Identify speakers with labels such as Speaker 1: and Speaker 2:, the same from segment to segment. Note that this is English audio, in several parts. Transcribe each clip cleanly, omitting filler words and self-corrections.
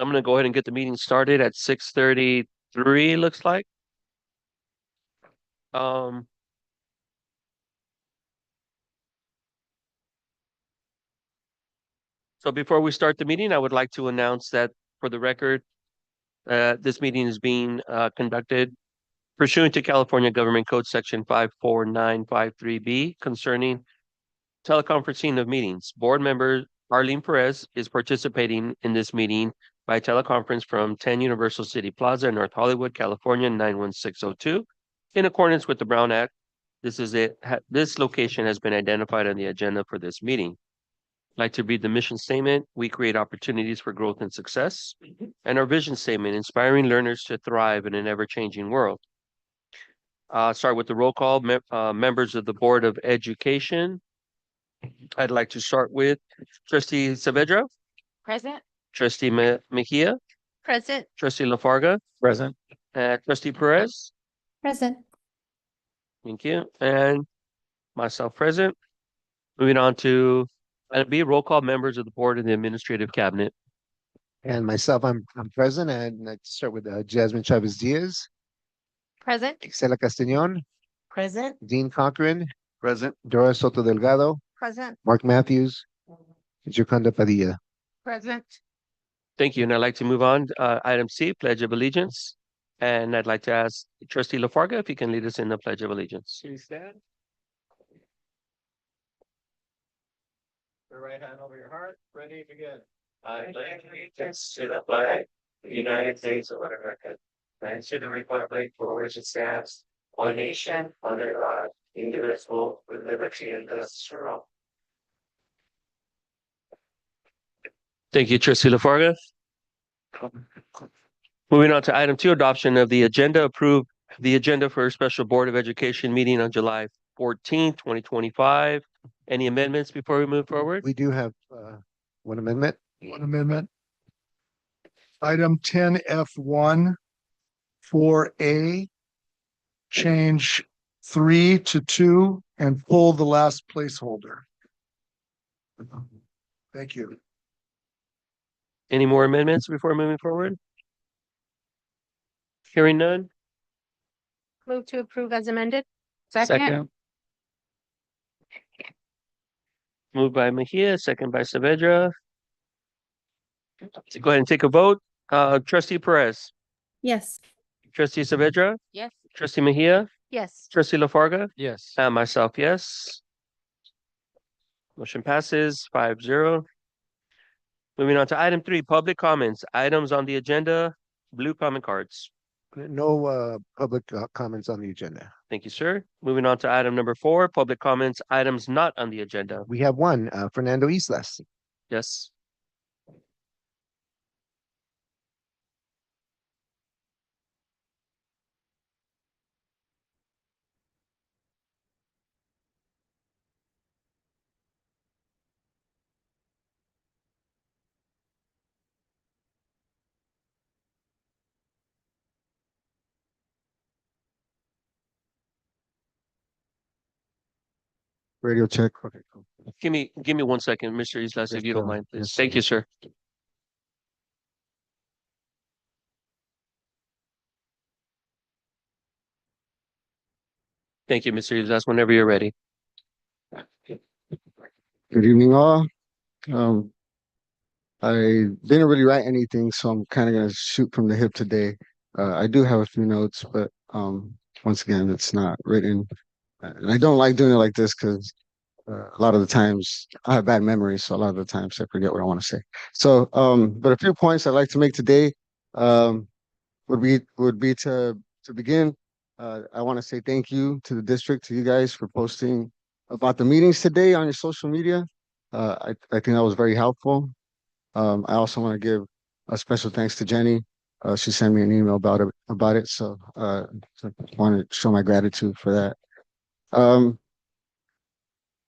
Speaker 1: I'm going to go ahead and get the meeting started at 6:33, looks like. Um, so before we start the meeting, I would like to announce that for the record, this meeting is being conducted pursuant to California Government Code Section 54953B concerning teleconferencing of meetings. Board member Arlene Perez is participating in this meeting by teleconference from 10 Universal City Plaza, North Hollywood, California, 91602. In accordance with the Brown Act, this location has been identified on the agenda for this meeting. I'd like to read the mission statement. We create opportunities for growth and success. And our vision statement, inspiring learners to thrive in an ever-changing world. Start with the roll call. Members of the Board of Education. I'd like to start with Trustee Saavedra,
Speaker 2: Present.
Speaker 1: Trustee Mejia,
Speaker 2: Present.
Speaker 1: Trustee Lafarga,
Speaker 3: Present.
Speaker 1: Trustee Perez.
Speaker 2: Present.
Speaker 1: Thank you. And myself present. Moving on to item B, roll call members of the Board and the Administrative Cabinet.
Speaker 3: And myself, I'm present, and I'd start with Jasmine Chavez Diaz,
Speaker 2: Present.
Speaker 3: Excela Castañon,
Speaker 2: Present.
Speaker 3: Dean Cochran,
Speaker 4: Present.
Speaker 3: Dora Soto Delgado,
Speaker 2: Present.
Speaker 3: Mark Matthews, Gioconda Padilla.
Speaker 2: Present.
Speaker 1: Thank you. And I'd like to move on. Item C, Pledge of Allegiance. And I'd like to ask Trustee Lafarga if he can lead us in the Pledge of Allegiance.
Speaker 4: Please stand. Your right hand over your heart. Ready, begin. I pledge allegiance to the flag of the United States of America and to the republic for which it stands, one nation, under God, indivisible, with liberty and justice for all.
Speaker 1: Thank you, Trustee Lafarga. Moving on to item 2, adoption of the agenda. Approve the agenda for a special Board of Education meeting on July 14th, 2025. Any amendments before we move forward?
Speaker 3: We do have one amendment.
Speaker 5: One amendment. Item 10F1, 4A, change 3 to 2 and pull the last placeholder. Thank you.
Speaker 1: Any more amendments before moving forward? Hearing none?
Speaker 2: Move to approve as amended.
Speaker 1: Second. Moved by Mejia, second by Saavedra. Go ahead and take a vote. Trustee Perez,
Speaker 2: Yes.
Speaker 1: Trustee Saavedra,
Speaker 2: Yes.
Speaker 1: Trustee Mejia,
Speaker 2: Yes.
Speaker 1: Trustee Lafarga,
Speaker 4: Yes.
Speaker 1: and myself, yes. Motion passes 5-0. Moving on to item 3, public comments. Items on the agenda, blue comment cards.
Speaker 3: No public comments on the agenda.
Speaker 1: Thank you, sir. Moving on to item number 4, public comments, items not on the agenda.
Speaker 3: We have one, Fernando Islas.
Speaker 1: Yes.
Speaker 3: Radio check. Okay, cool.
Speaker 1: Give me 1 second, Mr. Islas, if
Speaker 3: Yes,
Speaker 1: you don't
Speaker 3: sir.
Speaker 1: mind, please.
Speaker 3: Yes,
Speaker 1: Thank you, sir. Thank you, Mr. Islas, whenever you're ready.
Speaker 6: Good evening, all. I didn't really write anything, so I'm kind of gonna shoot from the hip today. I do have a few notes, but once again, it's not written. And I don't like doing it like this because a lot of the times I have bad memories, so a lot of the times I forget what I want to say. So, but a few points I'd like to make today would be to begin. I want to say thank you to the district, to you guys for posting about the meetings today on your social media. I think that was very helpful. I also want to give a special thanks to Jenny. She sent me an email about it, so I want to show my gratitude for that.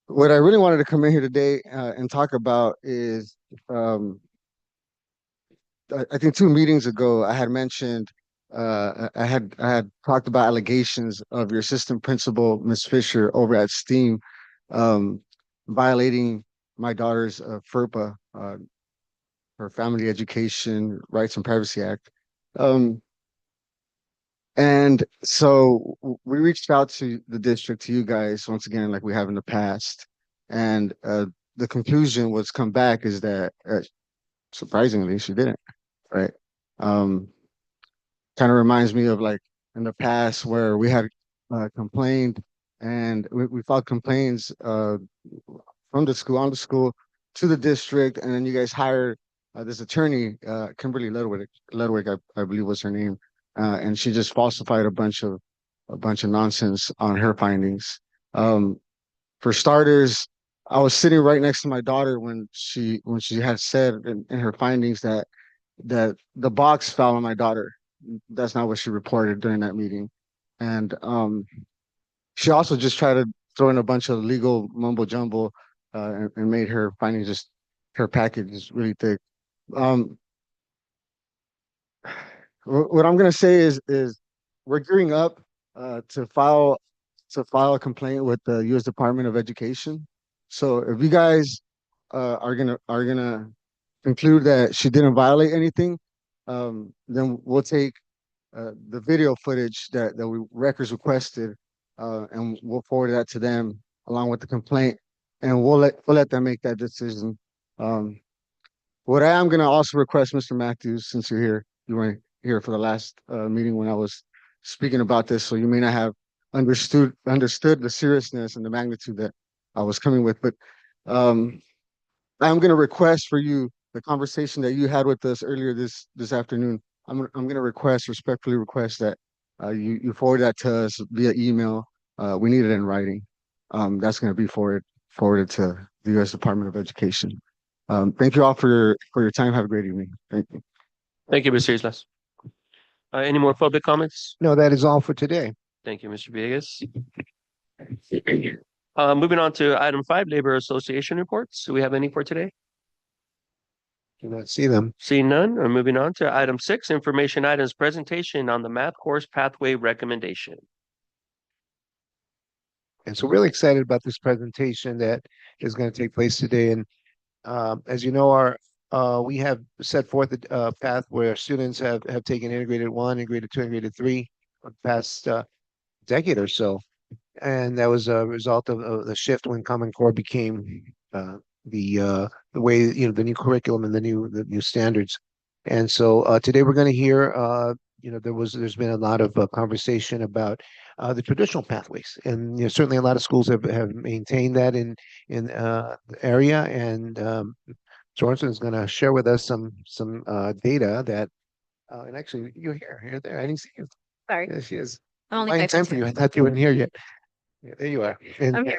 Speaker 6: What I really wanted to come in here today and talk about is I think 2 meetings ago I had mentioned I had talked about allegations of your assistant principal, Ms. Fisher, over at STEAM, violating my daughter's FERPA her Family Education Rights and Privacy Act. Um, and so we reached out to the district, to you guys, once again, like we have in the past. And the conclusion was come back is that surprisingly, she didn't, right? Um, Kind of reminds me of like in the past where we had complained and we filed complaints from the school, on the school, to the district, and then you guys hired this attorney, Kimberly Ludwig, I believe was her name, and she just falsified a bunch of nonsense on her findings. Um, for starters, I was sitting right next to my daughter when she had said in her findings that the box fell on my daughter. That's not what she reported during that meeting, and she also just tried to throw in a bunch of legal mumbo jumbo and made her findings just her package is really thick. Um, what I'm gonna say is we're gearing up to file a complaint with the U.S. Department of Education. So if you guys are gonna conclude that she didn't violate anything, then we'll take the video footage that we records requested, and we'll forward that to them along with the complaint, and we'll let them make that decision. Um, what I am gonna also request, Mr. Matthews, since you're here, you weren't here for the last meeting when I was speaking about this, so you may not have understood the seriousness and the magnitude that I was coming with, but um, I'm gonna request for you the conversation that you had with us earlier this afternoon. I'm gonna respectfully request that you forward that to us via email. We need it in writing. That's gonna be forwarded to the U.S. Department of Education. Thank you all for your time. Have a great evening. Thank you.
Speaker 1: Thank you, Mr. Islas. Any more public comments?
Speaker 3: No, that is all for today.
Speaker 1: Thank you, Mr. Villegas. Moving on to item 5, Labor Association reports. Do we have any for today?
Speaker 3: Do not see them.
Speaker 1: Seeing none, we're moving on to item 6, information items, presentation on the math course pathway recommendation.
Speaker 3: And so really excited about this presentation that is going to take place today. And as you know, we have set forth a path where students have taken integrated 1, integrated 2, integrated 3 for the past decade or so. And that was a result of the shift when Common Core became the way, the new curriculum and the new standards. And so today we're going to hear, there's been a lot of conversation about the traditional pathways, and certainly a lot of schools have maintained that in the area. And Sorensen is going to share with us some data that, and actually you're here, you're there. I didn't see you.
Speaker 2: Sorry.
Speaker 3: There she is.
Speaker 2: I'm only
Speaker 3: Fine time
Speaker 2: 5'2".
Speaker 3: for you. I thought you weren't here yet. Yeah, there you are. And
Speaker 2: I'm here.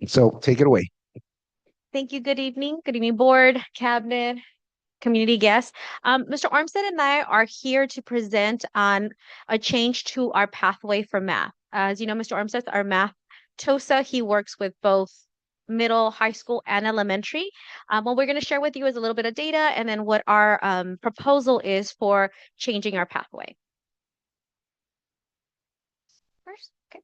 Speaker 3: so take it away.
Speaker 2: Thank you. Good evening. Good evening, board, cabinet, community guests. Mr. Armstead and I are here to present on a change to our pathway for math. As you know, Mr. Armstead, our math TOSA, he works with both middle, high school, and elementary. What we're going to share with you is a little bit of data and then what our proposal is for changing our pathway. First, okay.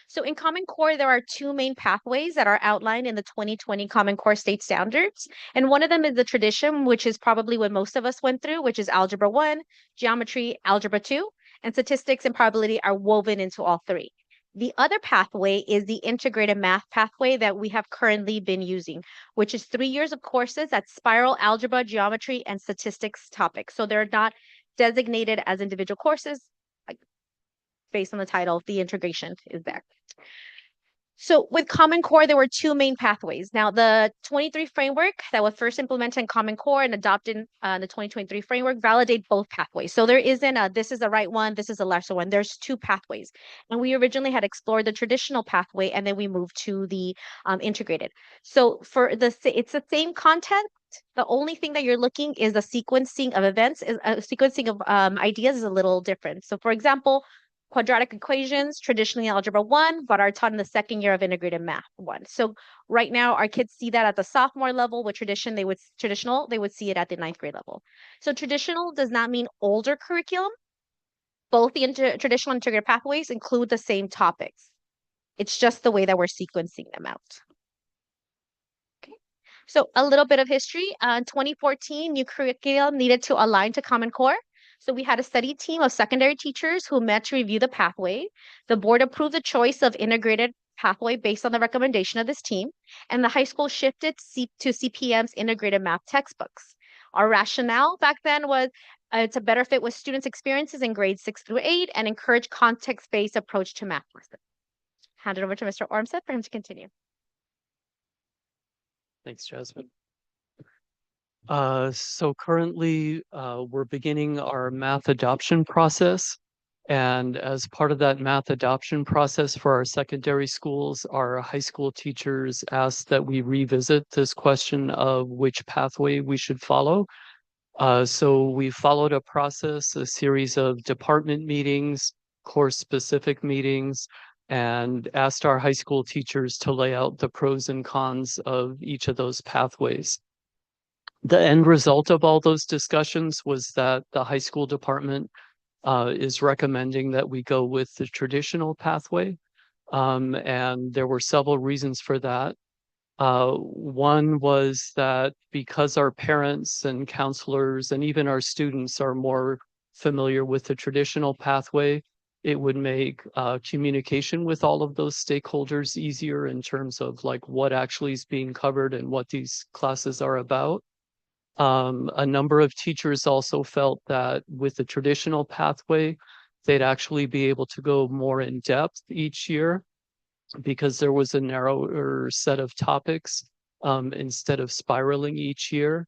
Speaker 2: So in Common Core, there are 2 main pathways that are outlined in the 2020 Common Core State Standards. And one of them is the tradition, which is probably what most of us went through, which is Algebra 1, Geometry, Algebra 2, and Statistics and Probability are woven into all 3. The other pathway is the integrated math pathway that we have currently been using, which is 3 years of courses at spiral, algebra, geometry, and statistics topics. So they're not designated as individual courses. Based on the title, the integration is there. So with Common Core, there were 2 main pathways. Now, the 23 framework that was first implemented in Common Core and adopted in the 2023 framework validate both pathways. So there isn't a, this is the right one, this is the lesser one. There's 2 pathways. And we originally had explored the traditional pathway, and then we moved to the integrated. So it's the same content. The only thing that you're looking is the sequencing of events, is sequencing of ideas is a little different. So for example, quadratic equations, traditionally Algebra 1, but are taught in the 2nd year of integrated math 1. So right now, our kids see that at the sophomore level. With traditional, they would see it at the 9th grade level. So traditional does not mean older curriculum. Both the traditional and integrated pathways include the same topics. It's just the way that we're sequencing them out. Okay. So a little bit of history. In 2014, new curriculum needed to align to Common Core. So we had a study team of secondary teachers who met to review the pathway. The board approved the choice of integrated pathway based on the recommendation of this team, and the high school shifted to CPM's integrated math textbooks. Our rationale back then was to better fit with students' experiences in grades 6 through 8 and encourage context-based approach to math lessons. Hand it over to Mr. Ormseth for him to continue.
Speaker 7: Thanks, Jasmine. So currently, we're beginning our math adoption process. And as part of that math adoption process for our secondary schools, our high school teachers asked that we revisit this question of which pathway we should follow. So we followed a process, a series of department meetings, course-specific meetings, and asked our high school teachers to lay out the pros and cons of each of those pathways. The end result of all those discussions was that the high school department is recommending that we go with the traditional pathway. And there were several reasons for that. One was that because our parents and counselors and even our students are more familiar with the traditional pathway, it would make communication with all of those stakeholders easier in terms of like what actually is being covered and what these classes are about. A number of teachers also felt that with the traditional pathway, they'd actually be able to go more in depth each year because there was a narrower set of topics instead of spiraling each year.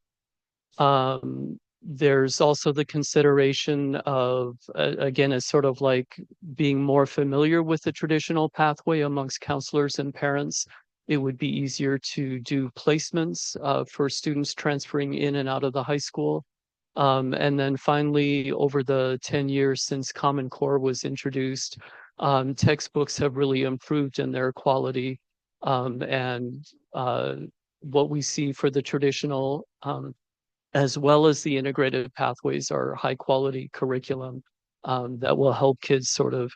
Speaker 7: There's also the consideration of, again, it's sort of like being more familiar with the traditional pathway amongst counselors and parents. It would be easier to do placements for students transferring in and out of the high school. And then finally, over the 10 years since Common Core was introduced, textbooks have really improved in their quality. And what we see for the traditional as well as the integrated pathways are high quality curriculum that will help kids sort of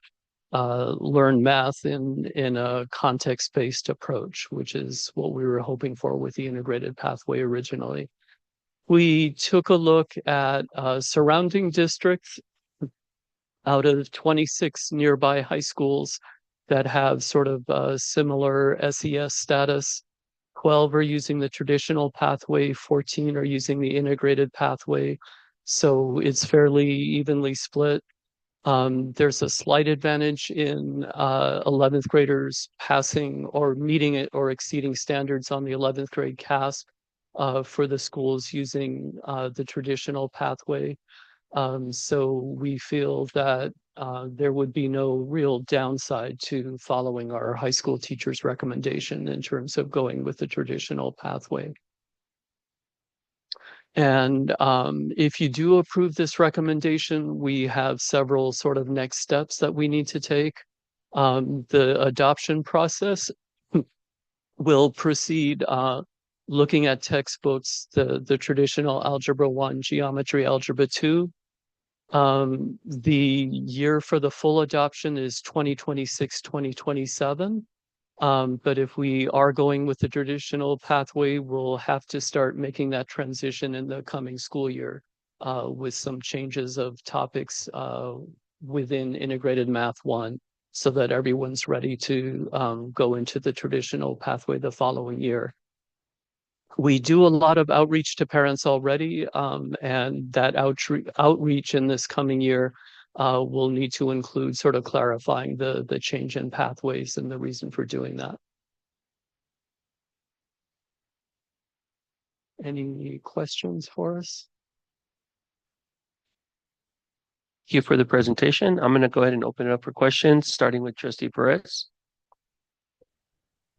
Speaker 7: learn math in a context-based approach, which is what we were hoping for with the integrated pathway originally. We took a look at surrounding districts out of 26 nearby high schools that have sort of similar SES status. 12 are using the traditional pathway, 14 are using the integrated pathway. So it's fairly evenly split. There's a slight advantage in 11th graders passing or meeting it or exceeding standards on the 11th grade CASP for the schools using the traditional pathway. So we feel that there would be no real downside to following our high school teachers' recommendation in terms of going with the traditional pathway. And if you do approve this recommendation, we have several sort of next steps that we need to take. The adoption process will proceed looking at textbooks, the traditional Algebra 1, Geometry Algebra 2. The year for the full adoption is 2026, 2027. But if we are going with the traditional pathway, we'll have to start making that transition in the coming school year with some changes of topics within Integrated Math 1 so that everyone's ready to go into the traditional pathway the following year. We do a lot of outreach to parents already, and that outreach in this coming year will need to include sort of clarifying the change in pathways and the reason for doing that. Any questions for us?
Speaker 1: Thank you for the presentation. I'm going to go ahead and open it up for questions, starting with Trustee Perez.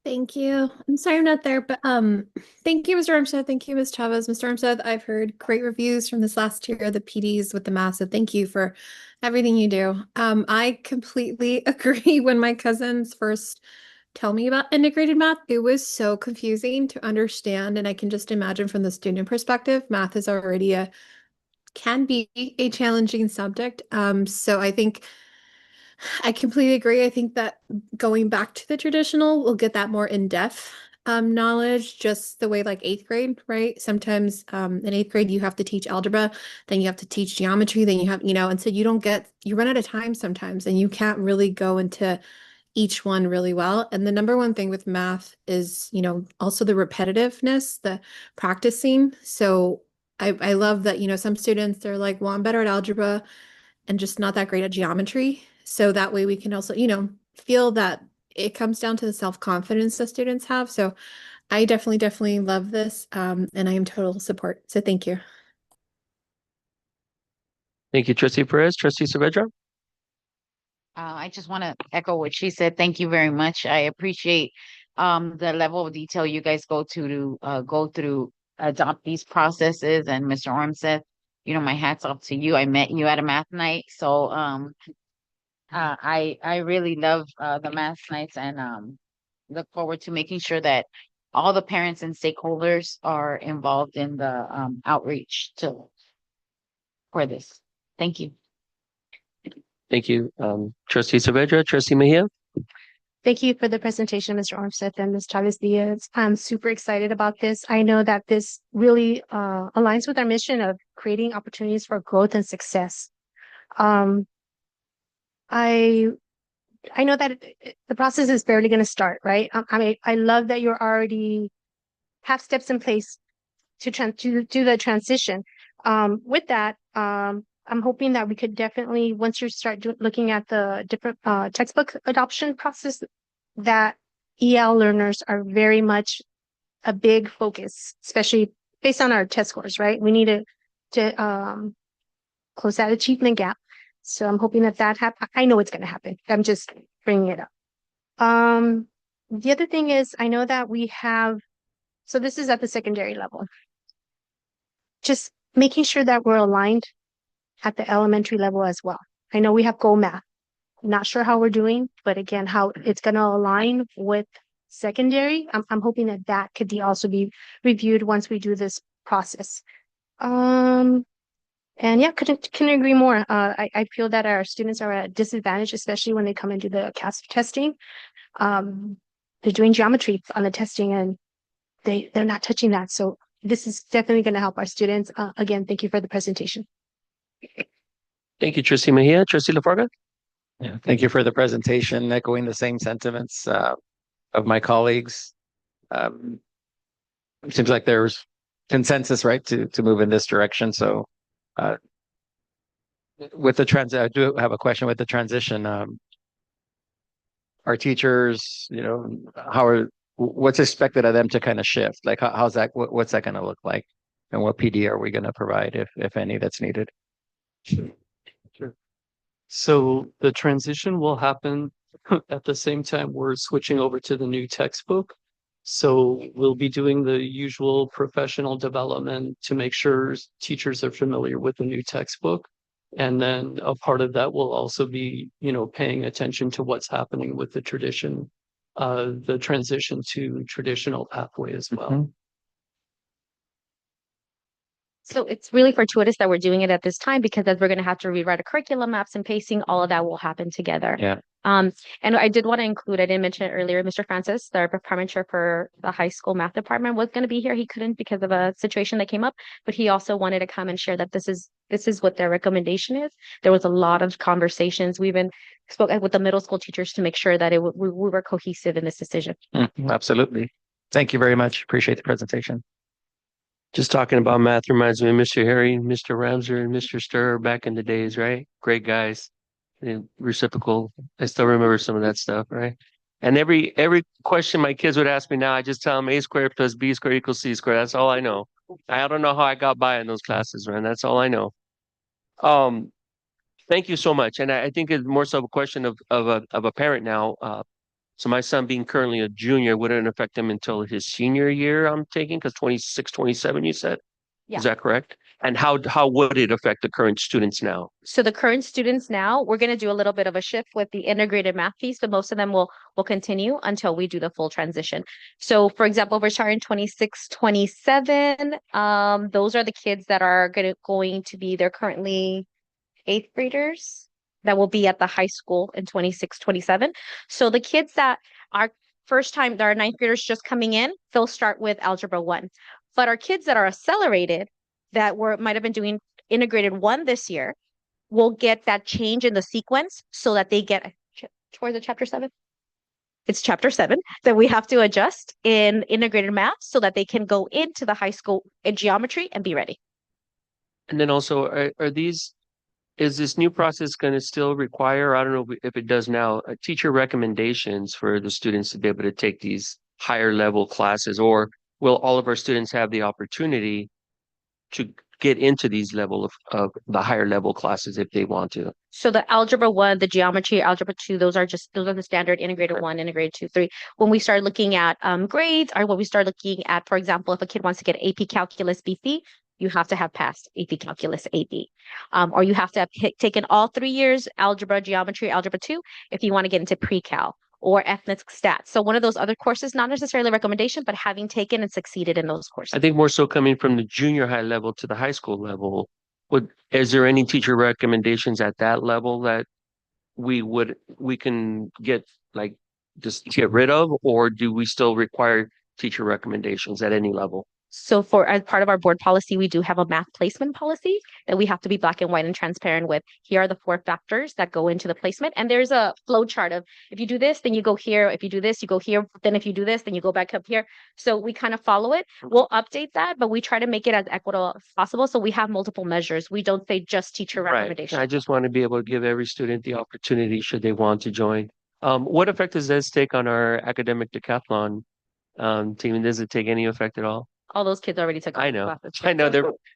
Speaker 8: Thank you. I'm sorry I'm not there, but thank you, Mr. Armstead. Thank you, Ms. Chavez. Mr. Armstead, I've heard great reviews from this last year, the PDs with the math, so thank you for everything you do. I completely agree. When my cousins first tell me about integrated math, it was so confusing to understand, and I can just imagine from the student perspective, math is already can be a challenging subject. So I think I completely agree. I think that going back to the traditional, we'll get that more in depth knowledge, just the way like eighth grade, right? Sometimes in eighth grade you have to teach algebra, then you have to teach geometry, then you have, and so you run out of time sometimes and you can't really go into each one really well. And the number one thing with math is, also the repetitiveness, the practicing. So I love that, some students they're like, well, I'm better at algebra and just not that great at geometry. So that way we can also, feel that it comes down to the self-confidence that students have. So I definitely love this. And I am total support. So thank you.
Speaker 1: Thank you, Trustee Perez. Trustee Saavedra?
Speaker 9: I just want to echo what she said. Thank you very much. I appreciate the level of detail you guys go to go through, adopt these processes. And Mr. Ormseth, my hat's off to you. I met you at a math night, so I really love the math nights, and look forward to making sure that all the parents and stakeholders are involved in the outreach for this. Thank you.
Speaker 1: Thank you. Trustee Saavedra, Trustee Mejia?
Speaker 2: Thank you for the presentation, Mr. Armstead and Ms. Chavez Diaz. I'm super excited about this. I know that this really aligns with our mission of creating opportunities for growth and success. I know that the process is barely going to start, right? I love that you're already have steps in place to do the transition. With that, I'm hoping that we could definitely, once you start looking at the different textbook adoption process, that EL learners are very much a big focus, especially based on our test scores, right? We need to close that achievement gap. So I'm hoping that happens. I know it's going to happen. I'm just bringing it up. The other thing is, I know that we have, so this is at the secondary level. Just making sure that we're aligned at the elementary level as well. I know we have Go Math. Not sure how we're doing, but again, how it's going to align with secondary. I'm hoping that could also be reviewed once we do this process. And yeah, couldn't agree more. I feel that our students are at a disadvantage, especially when they come and do the CAS testing. They're doing geometry on the testing and they're not touching that. So this is definitely going to help our students. Again, thank you for the presentation.
Speaker 1: Thank you, Trustee Mejia. Trustee LaFarga?
Speaker 10: Yeah, thank you for the presentation, echoing the same sentiments of my colleagues. It seems like there's consensus, right, to move in this direction. So with the I do have a question with the transition. Our teachers, what's expected of them to kind of shift? Like how's that, what's that going to look like? And what PD are we going to provide, if any, that's needed?
Speaker 7: Sure. So the transition will happen at the same time we're switching over to the new textbook. So we'll be doing the usual professional development to make sure teachers are familiar with the new textbook. And then a part of that will also be, paying attention to what's happening with the transition to traditional pathway as well.
Speaker 10: Mm-hmm.
Speaker 2: So it's really fortuitous that we're doing it at this time because as we're going to have to rewrite a curriculum, maps and pacing, all of that will happen together.
Speaker 10: Yeah.
Speaker 2: And I did want to include, I didn't mention it earlier, Mr. Francis, the department chair for the high school math department was going to be here. He couldn't because of a situation that came up, but he also wanted to come and share that this is what their recommendation is. There was a lot of conversations. We even spoke with the middle school teachers to make sure that we were cohesive in this decision.
Speaker 10: Absolutely. Thank you very much. Appreciate the presentation.
Speaker 1: Just talking about math reminds me of Mr. Harry, Mr. Ramser, and Mr. Stir back in the days, right? Great guys. And reciprocal. I still remember some of that stuff, right? And every question my kids would ask me now, I just tell them A squared plus B squared equals C squared. That's all I know. I don't know how I got by in those classes, man. That's all I know. Thank you so much. And I think it's more so a question of a parent now. So my son being currently a junior wouldn't affect him until his senior year, I'm taking, because 26, 27, you said?
Speaker 2: Yeah.
Speaker 1: Is that correct? And how would it affect the current students now?
Speaker 2: So the current students now, we're going to do a little bit of a shift with the integrated math piece, but most of them will continue until we do the full transition. So for example, we're starting 26, 27. Those are the kids that are going to be, they're currently 8th graders that will be at the high school in 26, 27. So the kids that are first time, there are ninth graders just coming in, they'll start with Algebra 1. But our kids that are accelerated, that might have been doing integrated 1 this year, will get that change in the sequence so that they get towards the chapter 7. It's chapter 7 that we have to adjust in integrated math so that they can go into the high school in geometry and be ready.
Speaker 1: And then also, is this new process going to still require, I don't know if it does now, teacher recommendations for the students to be able to take these higher level classes, or will all of our students have the opportunity to get into these level of the higher level classes if they want to?
Speaker 2: So the Algebra 1, the Geometry, Algebra 2, those are the standard integrated 1, integrated 2, 3. When we start looking at grades, or when we start looking at, for example, if a kid wants to get AP Calculus BC, you have to have passed AP Calculus AB. Or you have to have taken all 3 years, Algebra, Geometry, Algebra 2, if you want to get into pre-cal or ethnic stats. So one of those other courses, not necessarily a recommendation, but having taken and succeeded in those courses.
Speaker 1: I think more so coming from the junior high level to the high school level. Is there any teacher recommendations at that level that we can get, like, just get rid of, or do we still require teacher recommendations at any level?
Speaker 2: So as part of our board policy, we do have a math placement policy that we have to be black and white and transparent with. Here are the 4 factors that go into the placement. And there's a flow chart of, if you do this, then you go here. If you do this, you go here. Then if you do this, then you go back up here. So we kind of follow it. We'll update that, but we try to make it as equitable as possible. So we have multiple measures. We don't say just teacher recommendation.
Speaker 1: I just want to be able to give every student the opportunity should they want to join. What effect does this take on our academic decathlon team? Does it take any effect at all?
Speaker 2: All those kids already took
Speaker 1: I
Speaker 2: all the
Speaker 1: know.
Speaker 2: classes.
Speaker 1: I know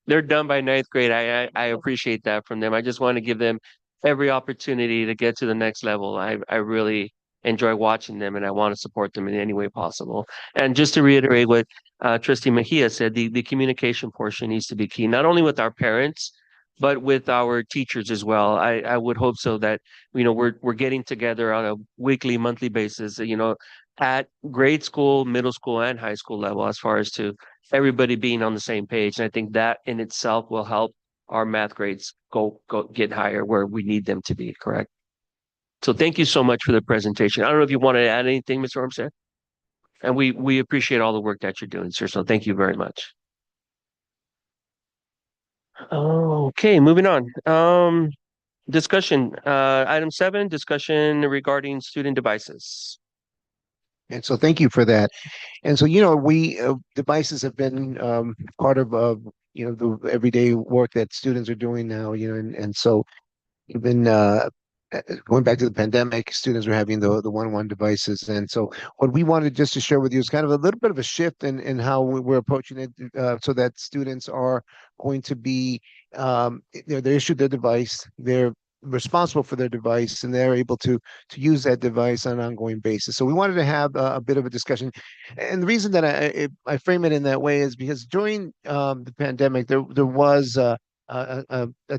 Speaker 1: they're done by ninth grade. I appreciate that from them. I just want to give them every opportunity to get to the next level. I really enjoy watching them, and I want to support them in any way possible. And just to reiterate what Trustee Mejia said, the communication portion needs to be key, not only with our parents, but with our teachers as well. I would hope so that, we're getting together on a weekly, monthly basis, at grade school, middle school, and high school level, as far as to everybody being on the same page. And I think that in itself will help our math grades go get higher where we need them to be, correct? So thank you so much for the presentation. I don't know if you want to add anything, Mr. Armstead. And we appreciate all the work that you're doing, sir. So thank you very much. Okay, moving on. Discussion, item 7, discussion regarding student devices.
Speaker 3: And so thank you for that. And so, we devices have been part of the everyday work that students are doing now, and so even going back to the pandemic, students were having the one-on-one devices. And so what we wanted just to share with you is kind of a little bit of a shift in how we're approaching it, so that students are going to be, they're issued their device, they're responsible for their device, and they're able to use that device on an ongoing basis. So we wanted to have a bit of a discussion. And the reason that I frame it in that way is because during the pandemic, there was a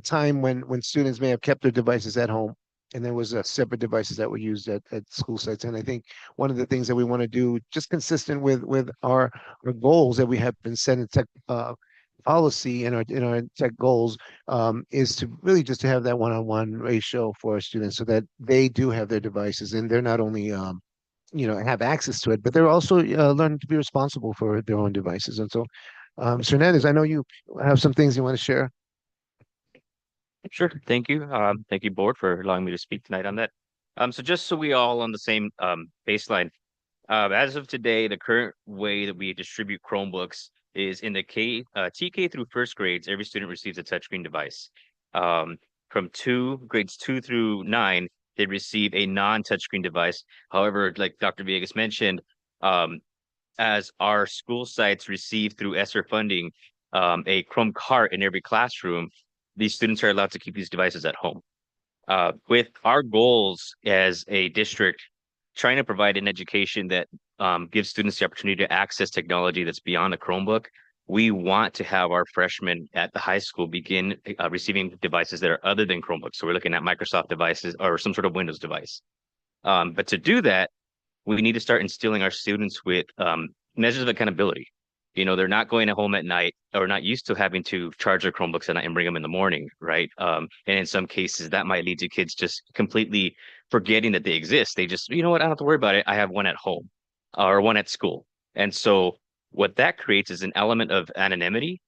Speaker 3: time when students may have kept their devices at home, and there was separate devices that were used at school sites. And I think one of the things that we want to do, just consistent with our goals that we have been set in tech policy and in our tech goals, is to really just to have that one-on-one ratio for our students, so that they do have their devices, and they're not only have access to it, but they're also learning to be responsible for their own devices. And so, Mr. Hernandez, I know you have some things you want to share.
Speaker 11: Sure. Thank you. Thank you, board, for allowing me to speak tonight on that. So just so we all on the same baseline, as of today, the current way that we distribute Chromebooks is in the TK through first grades, every student receives a touchscreen device. From grades 2 through 9, they receive a non-touchscreen device. However, like Dr. Villegas mentioned, as our school sites receive through ESSER funding a Chrome cart in every classroom, these students are allowed to keep these devices at home. With our goals as a district, trying to provide an education that gives students the opportunity to access technology that's beyond a Chromebook, we want to have our freshmen at the high school begin receiving devices that are other than Chromebooks. So we're looking at Microsoft devices or some sort of Windows device. But to do that, we need to start instilling our students with measures of accountability. They're not going home at night, or not used to having to charge their Chromebooks at night and bring them in the morning, right? And in some cases, that might lead to kids just completely forgetting that they exist. They just, you know what, I don't have to worry about it. I have one at home. or one at school. And so what that creates is an element of anonymity,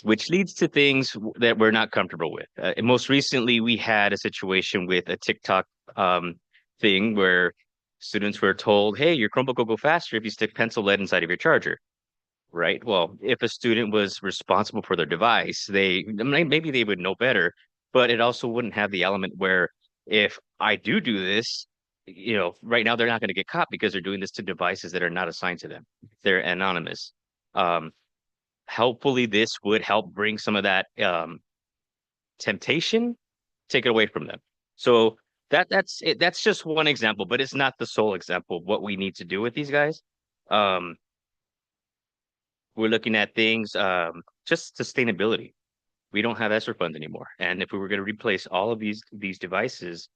Speaker 11: which leads to things that we're not comfortable with. And most recently, we had a situation with a TikTok thing where students were told, "Hey, your Chromebook will go faster if you stick pencil lead inside of your charger." Right? Well, if a student was responsible for their device, maybe they would know better, but it also wouldn't have the element where if I do this, right now they're not going to get caught because they're doing this to devices that are not assigned to them. They're anonymous. Hopefully this would help bring some of that temptation, take it away from them. So that's it. That's just one example, but it's not the sole example of what we need to do with these guys. We're looking at things, just sustainability. We don't have ESSER funds anymore. And if we were going to replace all of these devices,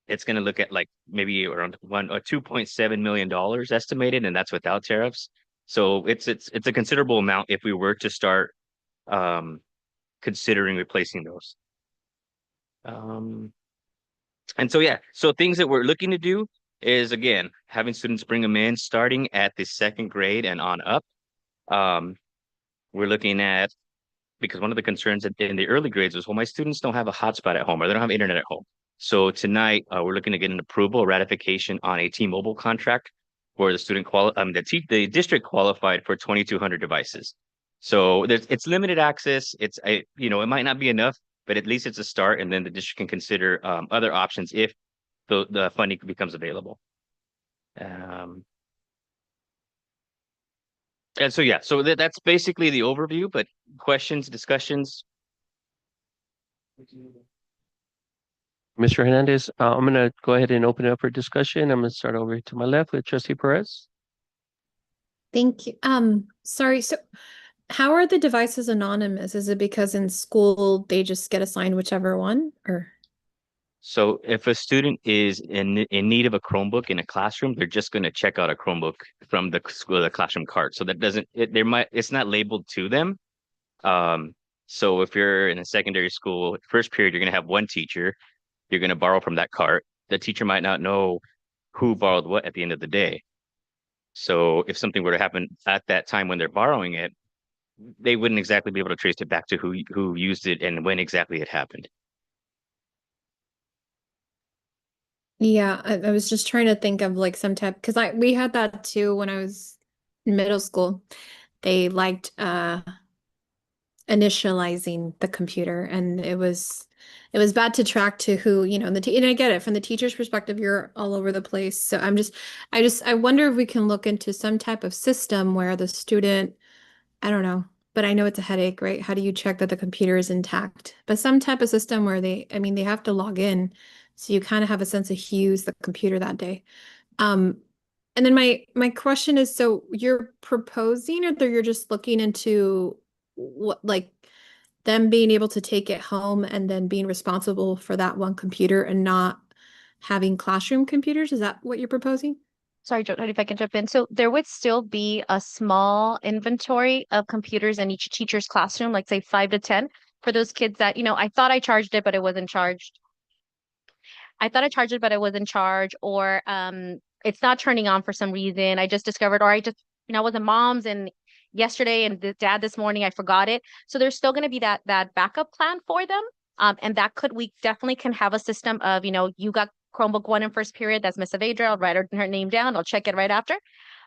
Speaker 11: it's going to look at like maybe around $2.7 million estimated, and that's without tariffs. So it's a considerable amount if we were to start considering replacing those. And so yeah, so things that we're looking to do is again having students bring them in starting at the second grade and on up. We're looking at, because one of the concerns in the early grades was, well, my students don't have a hotspot at home or they don't have internet at home. So tonight we're looking to get an approval, ratification on a T-Mobile contract where the district qualified for 2,200 devices. So it's limited access. It might not be enough, but at least it's a start, and then the district can consider other options if the funding becomes available. And so, yeah, so that's basically the overview, but questions, discussions?
Speaker 1: Mr. Hernandez, I'm going to go ahead and open it up for discussion. I'm going to start over to my left with Trustee Perez.
Speaker 8: Thank you. Sorry. So how are the devices anonymous? Is it because in school they just get assigned whichever one, or?
Speaker 11: So if a student is in need of a Chromebook in a classroom, they're just going to check out a Chromebook from the classroom cart. So that it's not labeled to them. So if you're in a secondary school, first period, you're going to have one teacher. You're going to borrow from that cart. The teacher might not know who borrowed what at the end of the day. So if something were to happen at that time when they're borrowing it, they wouldn't exactly be able to trace it back to who used it and when exactly it happened.
Speaker 8: Yeah, I was just trying to think of like some type, because we had that too when I was in middle school. They liked initializing the computer, and it was bad to track to who, and I get it from the teacher's perspective, you're all over the place. So I wonder if we can look into some type of system where the student, I don't know, but I know it's a headache, right? How do you check that the computer is intact? But some type of system where they have to log in, so you kind of have a sense of who used the computer that day. And then my question is, so you're proposing, or you're just looking into what, like, them being able to take it home and then being responsible for that one computer and not having classroom computers? Is that what you're proposing?
Speaker 2: Sorry, Joe, if I can jump in. So there would still be a small inventory of computers in each teacher's classroom, like say 5 to 10, for those kids that, I thought I charged it, but it wasn't charged. I thought I charged it, but it wasn't charged, or it's not turning on for some reason. I just discovered, or I was at mom's and yesterday and the dad this morning, I forgot it. So there's still going to be that backup plan for them. And we definitely can have a system of, you got Chromebook 1 in first period, that's Miss Avedra. I'll write her name down. I'll check it right after.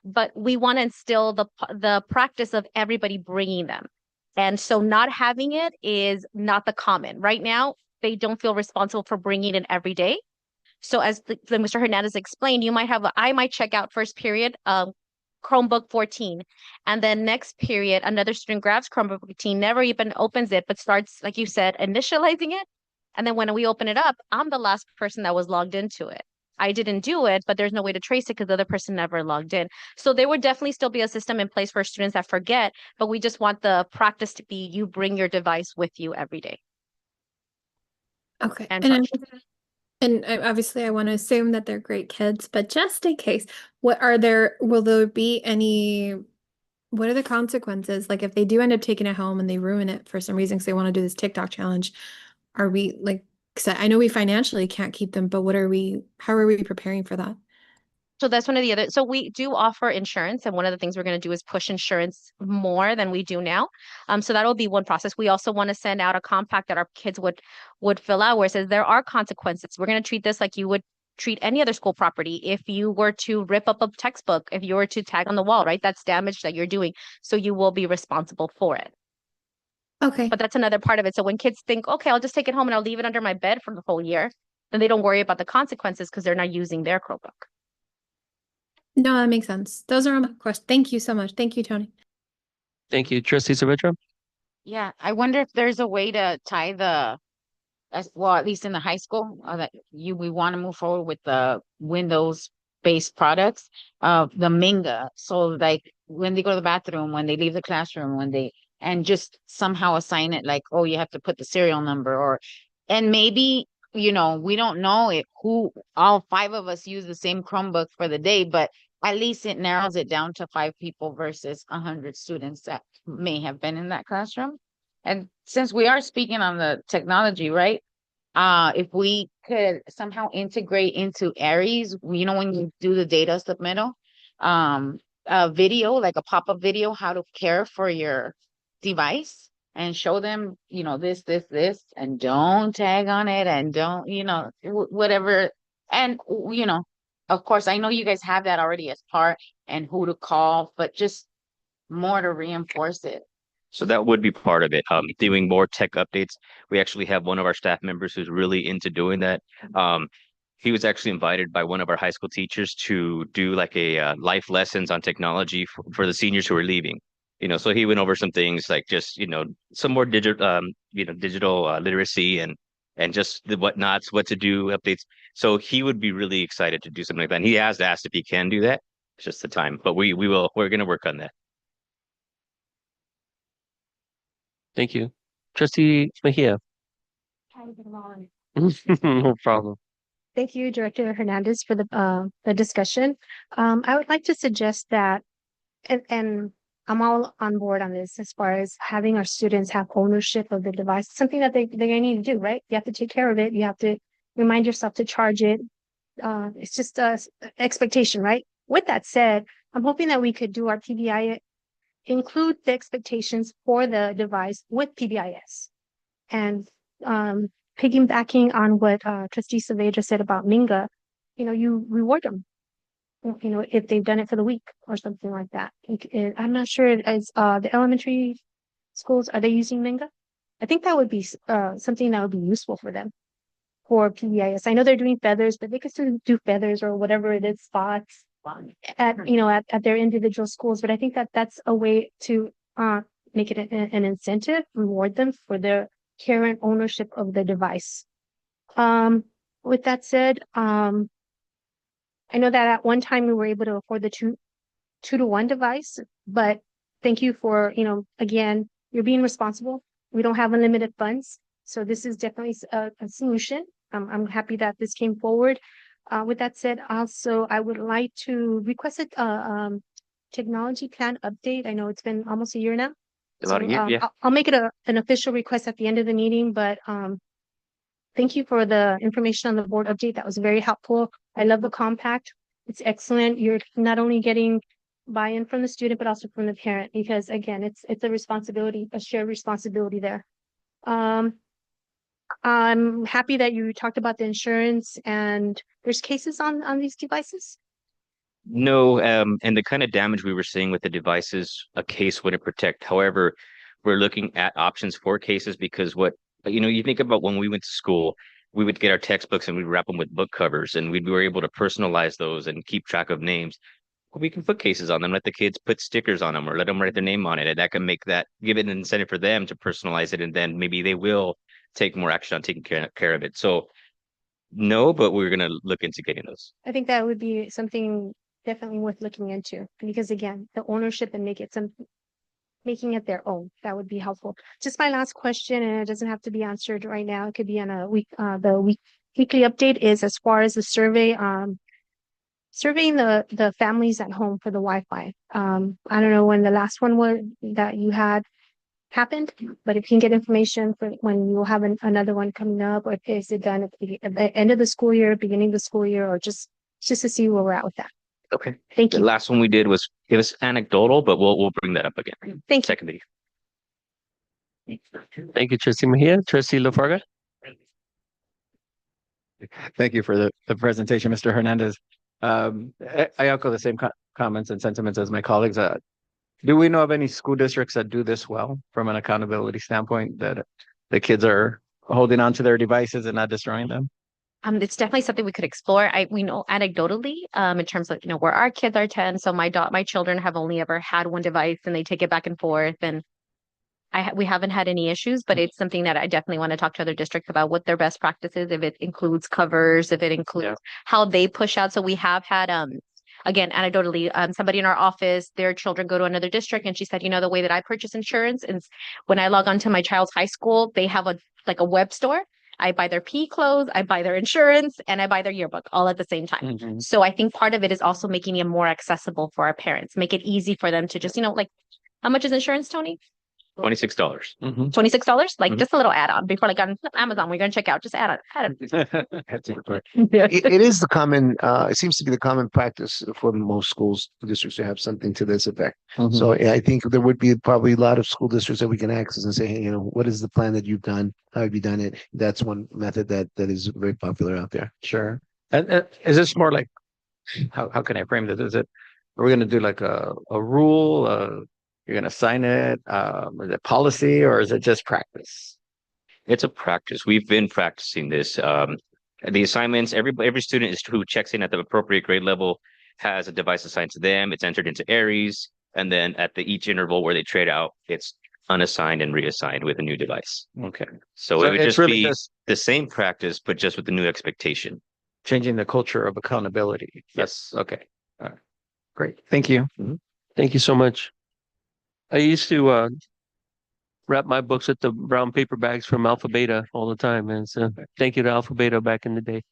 Speaker 2: But we want to instill the practice of everybody bringing them. And so not having it is not the common. Right now, they don't feel responsible for bringing it every day. So as Mr. Hernandez explained, I might check out first period, Chromebook 14, and then next period, another student grabs Chromebook 14, never even opens it, but starts, like you said, initializing it. And then when we open it up, I'm the last person that was logged into it. I didn't do it, but there's no way to trace it because the other person never logged in. So there would definitely still be a system in place for students that forget, but we just want the practice to be, you bring your device with you every day.
Speaker 8: Okay.
Speaker 2: And
Speaker 8: And
Speaker 2: charge.
Speaker 8: obviously I want to assume that they're great kids, but just in case, will there be any, what are the consequences? Like if they do end up taking it home and they ruin it for some reason because they want to do this TikTok challenge, are we like, because I know we financially can't keep them, but how are we preparing for that?
Speaker 2: So that's one of the other. So we do offer insurance, and one of the things we're going to do is push insurance more than we do now. So that'll be one process. We also want to send out a compact that our kids would fill out where it says there are consequences. We're going to treat this like you would treat any other school property. If you were to rip up a textbook, if you were to tag on the wall, right, that's damage that you're doing. So you will be responsible for it.
Speaker 8: Okay.
Speaker 2: But that's another part of it. So when kids think, okay, I'll just take it home and I'll leave it under my bed for the whole year, then they don't worry about the consequences because they're not using their Chromebook.
Speaker 8: No, that makes sense. Those are all my questions. Thank you so much. Thank you, Tony.
Speaker 1: Thank you, Trustee Saavedra.
Speaker 9: Yeah, I wonder if there's a way to tie well, at least in the high school, that we want to move forward with the Windows-based products, the Minga. So like when they go to the bathroom, when they leave the classroom, and just somehow assign it like, oh, you have to put the serial number and maybe, we don't know who all 5 of us use the same Chromebook for the day, but at least it narrows it down to 5 people versus 100 students that may have been in that classroom. And since we are speaking on the technology, right? If we could somehow integrate into Aries, when you do the data submittal, a video, like a pop-up video, how to care for your device and show them, this, and don't tag on it and don't, whatever. And, of course, I know you guys have that already as part and who to call, but just more to reinforce it.
Speaker 11: So that would be part of it. Doing more tech updates. We actually have one of our staff members who's really into doing that. He was actually invited by one of our high school teachers to do like a life lessons on technology for the seniors who are leaving. So he went over some things like just some more digital literacy and just the whatnots, what to do, updates. So he would be really excited to do something like that. And he has asked if he can do that. It's just the time, but we're going to work on that.
Speaker 1: Thank you. Trustee Mejia. No problem.
Speaker 12: Thank you, Director Hernandez, for the discussion. I would like to suggest that, and I'm all on board on this as far as having our students have ownership of the device, something that they're going to need to do, right? You have to take care of it. You have to remind yourself to charge it. It's just a expectation, right? With that said, I'm hoping that we could do our PBI, include the expectations for the device with PBIS. And piggybacking on what Trustee Saavedra said about Minga, you reward them, if they've done it for the week or something like that. I'm not sure as the elementary schools, are they using Minga? I think that would be something that would be useful for them for PBIS. I know they're doing feathers, but they could still do feathers or whatever it is, spots at their individual schools. But I think that that's a way to make it an incentive, reward them for their care and ownership of the device. With that said, I know that at one time we were able to afford the 2-to-1 device, but thank you for, again, you're being responsible. We don't have unlimited funds, so this is definitely a solution. I'm happy that this came forward. With that said, also, I would like to request a technology plan update. I know it's been almost a year now.
Speaker 11: About a year, yeah.
Speaker 12: I'll make it an official request at the end of the meeting, but thank you for the information on the board update. That was very helpful. I love the compact. It's excellent. You're not only getting buy-in from the student, but also from the parent, because again, it's a responsibility, a shared responsibility there. I'm happy that you talked about the insurance and there's cases on these devices.
Speaker 11: No, and the kind of damage we were seeing with the devices, a case wouldn't protect. However, we're looking at options for cases because you think about when we went to school, we would get our textbooks and we'd wrap them with book covers and we were able to personalize those and keep track of names. We can put cases on them, let the kids put stickers on them or let them write their name on it. And that can give it an incentive for them to personalize it. And then maybe they will take more action on taking care of it. So no, but we're going to look into getting those.
Speaker 12: I think that would be something definitely worth looking into, because again, the ownership and making it their own, that would be helpful. Just my last question, and it doesn't have to be answered right now. It could be on a weekly update, is as far as the surveying the families at home for the Wi-Fi. I don't know when the last one was that you had happened, but if you can get information for when you'll have another one coming up, or is it done at the end of the school year, beginning of the school year, or just to see where we're at with that.
Speaker 11: Okay.
Speaker 2: Thank
Speaker 11: The
Speaker 2: you.
Speaker 11: last one we did was, it was anecdotal, but we'll bring that up again.
Speaker 2: Thank you.
Speaker 11: Secondly.
Speaker 1: Thank you, Trustee Mejia. Trustee LaFarga?
Speaker 10: Thank you for the presentation, Mr. Hernandez. I echo the same comments and sentiments as my colleagues. Do we know of any school districts that do this well from an accountability standpoint, that the kids are holding on to their devices and not destroying them?
Speaker 2: It's definitely something we could explore. We know anecdotally, in terms of, where our kids are 10. So my children have only ever had one device and they take it back and forth. And we haven't had any issues, but it's something that I definitely want to talk to other districts about what their best practices, if it includes covers, if it includes how they push out. So we have had, again, anecdotally, somebody in our office, their children go to another district, and she said, the way that I purchase insurance is when I log on to my child's high school, they have a web store. I buy their PE clothes, I buy their insurance, and I buy their yearbook all at the same time.
Speaker 1: Mhm.
Speaker 2: So I think part of it is also making it more accessible for our parents, make it easy for them to just, how much is insurance, Tony?
Speaker 11: $26.
Speaker 2: $26? Like
Speaker 11: Mhm.
Speaker 2: just a little add-on before on Amazon, we're gonna check out. Just add on.
Speaker 3: It is the common, it seems to be the common practice for most schools districts to have something to this effect.
Speaker 10: Mhm.
Speaker 3: So yeah, I think there would be probably a lot of school districts that we can access and say, hey, what is the plan that you've done? How have you done it? That's one method that is very popular out there.
Speaker 10: Sure. And is this more like, how can I frame this? Are we going to do like a rule? You're going to sign it? Is it policy, or is it just practice?
Speaker 11: It's a practice. We've been practicing this. The assignments, every student who checks in at the appropriate grade level has a device assigned to them. It's entered into ERUSD, and then at each interval where they trade out, it's unassigned and reassigned with a new device.
Speaker 10: Okay.
Speaker 11: So it would
Speaker 10: it's
Speaker 11: just
Speaker 10: really
Speaker 11: be
Speaker 10: just
Speaker 11: the same practice, but just with the new expectation.
Speaker 10: changing the culture of accountability.
Speaker 11: Yes.
Speaker 10: Okay. All right. Great. Thank you.
Speaker 1: Thank you so much. I used to wrap my books with the brown paper bags from Alpha Beta all the time, man. So thank you to Alpha Beta back in the day.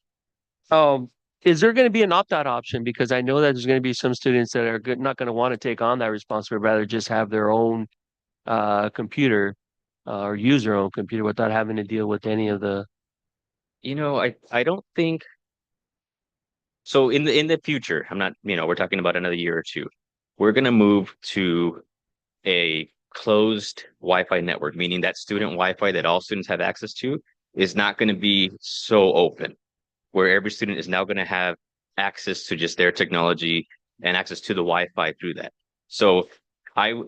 Speaker 1: Is there going to be an opt-out option? Because I know that there's going to be some students that are not going to want to take on that responsibility, rather just have their own computer or use their own computer without having to deal with any of the.
Speaker 11: I don't think so. In the future, I'm not, we're talking about another year or two. We're gonna move to a closed Wi-Fi network, meaning that student Wi-Fi that all students have access to is not going to be so open, where every student is now going to have access to just their technology and access to the Wi-Fi through that. So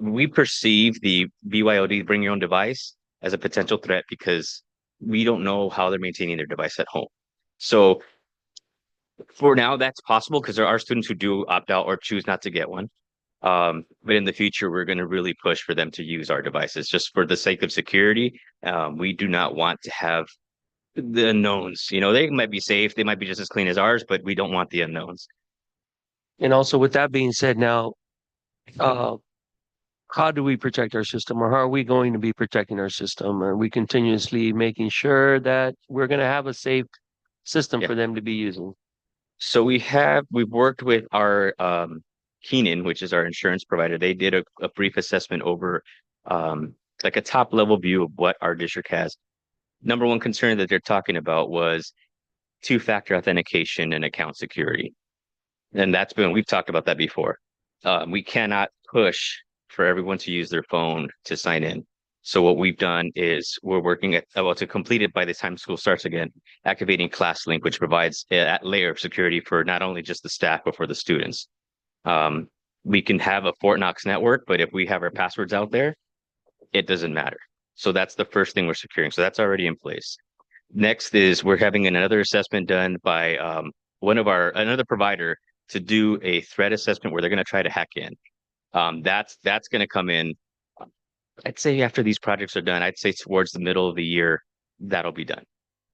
Speaker 11: we perceive the BYOD, bring your own device, as a potential threat because we don't know how they're maintaining their device at home. So for now, that's possible because there are students who do opt out or choose not to get one. But in the future, we're going to really push for them to use our devices just for the sake of security. We do not want to have the unknowns. They might be safe, they might be just as clean as ours, but we don't want the unknowns.
Speaker 1: And also, with that being said, now, how do we protect our system, or how are we going to be protecting our system? Are we continuously making sure that we're going to have a safe system for them to be using?
Speaker 11: So we've worked with our Keenan, which is our insurance provider. They did a brief assessment over like a top level view of what our district has. Number one concern that they're talking about was two-factor authentication and account security. And we've talked about that before. We cannot push for everyone to use their phone to sign in. So what we've done is we're working to complete it by the time school starts again, activating ClassLink, which provides that layer of security for not only just the staff, but for the students. We can have a Fort Knox network, but if we have our passwords out there, it doesn't matter. So that's the first thing we're securing. So that's already in place. Next is we're having another assessment done by another provider to do a threat assessment where they're going to try to hack in. That's going to come in, I'd say after these projects are done, I'd say towards the middle of the year, that'll be done.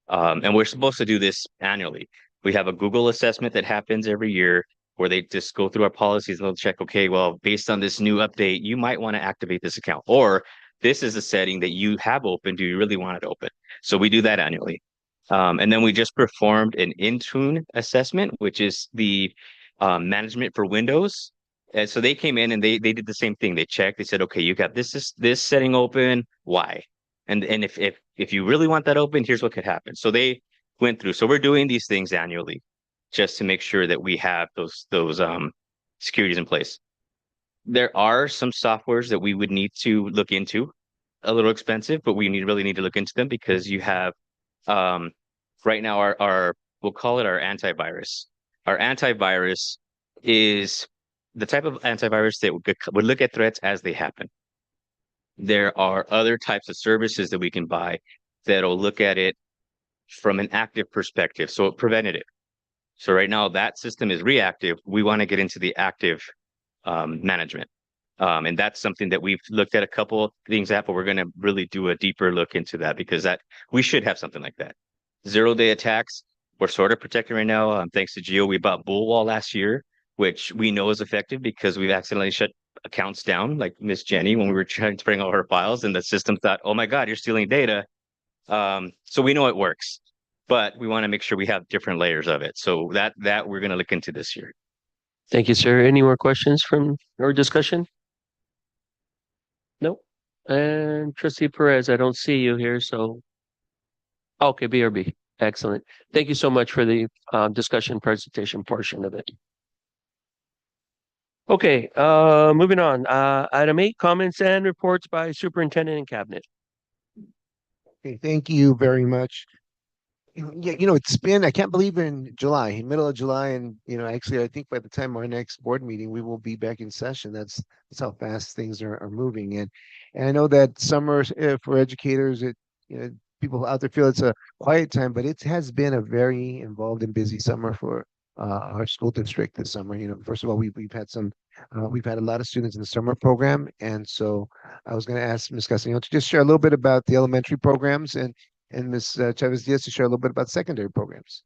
Speaker 11: And we're supposed to do this annually. We have a Google assessment that happens every year where they just go through our policies and they'll check, okay, well, based on this new update, you might want to activate this account, or this is a setting that you have open. Do you really want it open? So we do that annually. And then we just performed an Intune assessment, which is the management for Windows. And so they came in and they did the same thing. They checked, they said, okay, you got this setting open. Why? And if you really want that open, here's what could happen. So they went through. So we're doing these things annually just to make sure that we have those securities in place. There are some softwares that we would need to look into, a little expensive, but we really need to look into them because you have right now our we'll call it our antivirus. Our antivirus is the type of antivirus that would look at threats as they happen. There are other types of services that we can buy that'll look at it from an active perspective, so preventative. So right now that system is reactive. We want to get into the active management. And that's something that we've looked at a couple of things at, but we're going to really do a deeper look into that because we should have something like that. 0-day attacks, we're sort of protected right now. Thanks to Geo, we bought Bullwall last year, which we know is effective because we've accidentally shut accounts down, like Miss Jenny, when we were trying to bring all her files, and the system thought, "Oh my God, you're stealing data." So we know it works, but we want to make sure we have different layers of it. So that we're going to look into this year.
Speaker 1: Thank you, sir. Any more questions from our discussion? Nope. And Trustee Perez, I don't see you here, so. Okay, BRB. Excellent. Thank you so much for the discussion presentation portion of it. Okay, moving on. Item 8, comments and reports by superintendent and cabinet.
Speaker 3: Okay, thank you very much. Yeah, it's been, I can't believe in July, middle of July, and actually I think by the time our next board meeting, we will be back in session. That's how fast things are moving. And I know that summer for educators, people out there feel it's a quiet time, but it has been a very involved and busy summer for our school district this summer. First of all, we've had a lot of students in the summer program, and so I was going to ask Ms. Castellano to just share a little bit about the elementary programs and Ms. Chavez Diaz to share a little bit about secondary programs.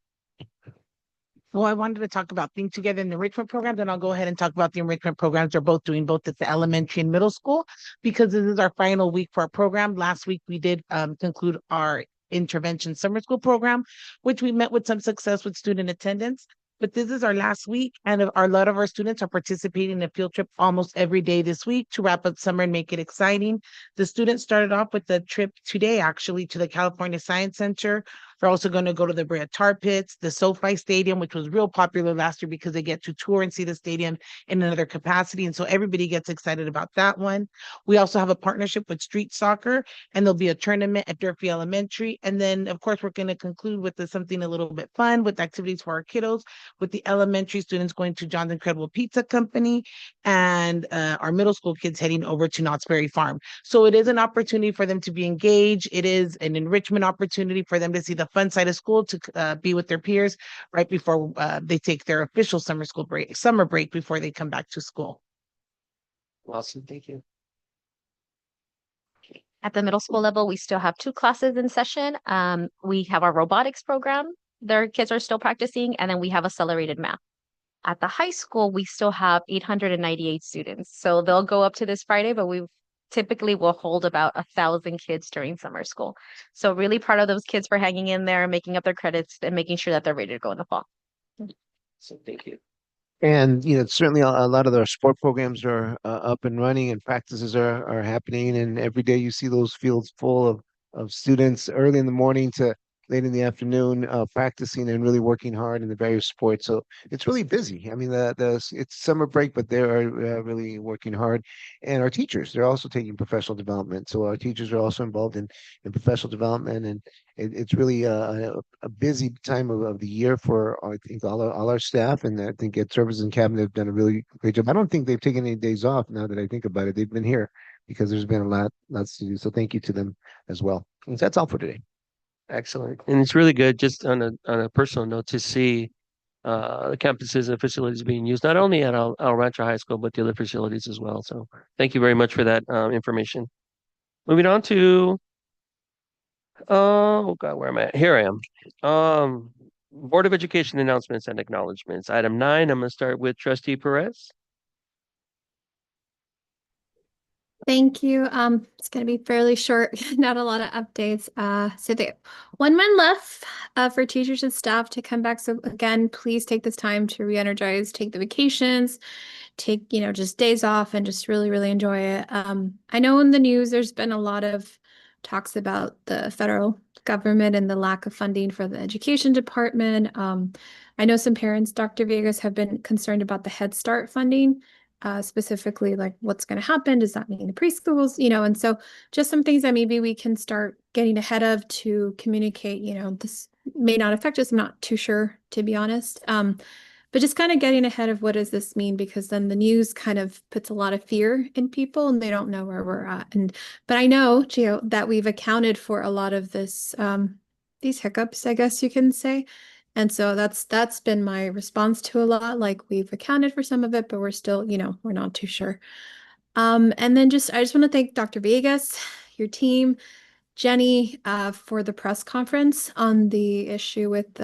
Speaker 13: Well, I wanted to talk about Think Together and the enrichment program, then I'll go ahead and talk about the enrichment programs. They're both doing both at the elementary and middle school because this is our final week for our program. Last week, we did conclude our intervention summer school program, which we met with some success with student attendance. But this is our last week, and a lot of our students are participating in a field trip almost every day this week to wrap up summer and make it exciting. The students started off with the trip today, actually, to the California Science Center. They're also going to go to the Brea Tar Pits, the SoFi Stadium, which was real popular last year because they get to tour and see the stadium in another capacity. And so everybody gets excited about that one. We also have a partnership with Street Soccer, and there'll be a tournament at Durfee Elementary. And then, of course, we're going to conclude with something a little bit fun with activities for our kiddos, with the elementary students going to John's Incredible Pizza Company and our middle school kids heading over to Knott's Berry Farm. So it is an opportunity for them to be engaged. It is an enrichment opportunity for them to see the fun side of school, to be with their peers right before they take their official summer break before they come back to school.
Speaker 1: Awesome. Thank you.
Speaker 2: At the middle school level, we still have 2 classes in session. We have our robotics program. Their kids are still practicing, and then we have accelerated math. At the high school, we still have 898 students. So they'll go up to this Friday, but we typically will hold about 1,000 kids during summer school. So really proud of those kids for hanging in there, making up their credits, and making sure that they're ready to go in the fall.
Speaker 1: So thank you.
Speaker 3: And certainly a lot of our sport programs are up and running, and practices are happening. And every day you see those fields full of students early in the morning to late in the afternoon, practicing and really working hard in the various sports. So it's really busy. I mean, it's summer break, but they are really working hard. And our teachers, they're also taking professional development. So our teachers are also involved in professional development, and it's really a busy time of the year for, I think, all our staff. And I think Ed Services and Cabinet have done a really great job. I don't think they've taken any days off now that I think about it. They've been here because there's been lots to do. So thank you to them as well. And that's all for today.
Speaker 1: Excellent. And it's really good, just on a personal note, to see the campuses and facilities being used, not only at El Rancho High School, but the other facilities as well. So thank you very much for that information. Moving on to, oh God, where am I at? Here I am. Board of Education announcements and acknowledgements. Item 9, I'm going to start with Trustee Perez.
Speaker 8: Thank you. It's going to be fairly short, not a lot of updates. So the 1 month left for teachers and staff to come back. So again, please take this time to re-energize, take the vacations, take, just days off and just really, really enjoy it. I know in the news, there's been a lot of talks about the federal government and the lack of funding for the education department. I know some parents, Dr. Vegas, have been concerned about the Head Start funding, specifically like what's going to happen. Does that mean the preschools, and so just some things that maybe we can start getting ahead of to communicate, this may not affect us. I'm not too sure, to be honest. But just kind of getting ahead of what does this mean, because then the news kind of puts a lot of fear in people and they don't know where we're at. But I know, Gio, that we've accounted for a lot of this, these hiccups, I guess you can say. And so that's been my response to a lot. Like, we've accounted for some of it, but we're still, we're not too sure. And then I just want to thank Dr. Vegas, your team, Jenny, for the press conference on the issue with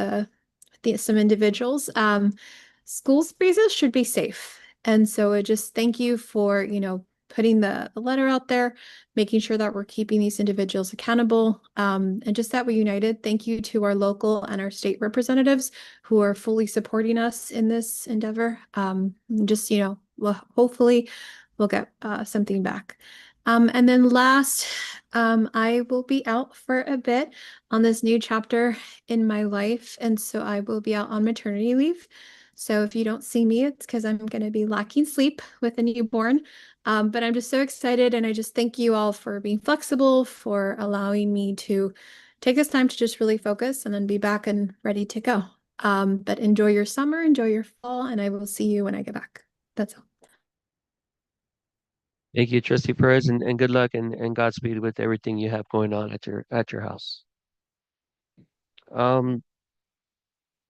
Speaker 8: some individuals. School spaces should be safe. And so I just thank you for, putting the letter out there, making sure that we're keeping these individuals accountable, and just that we're united. Thank you to our local and our state representatives who are fully supporting us in this endeavor. Just, hopefully we'll get something back. And then last, I will be out for a bit on this new chapter in my life. And so I will be out on maternity leave. So if you don't see me, it's because I'm going to be lacking sleep with a newborn. But I'm just so excited. And I just thank you all for being flexible, for allowing me to take this time to just really focus and then be back and ready to go. But enjoy your summer, enjoy your fall, and I will see you when I get back. That's all.
Speaker 1: Thank you, Trustee Perez, and good luck and Godspeed with everything you have going on at your house.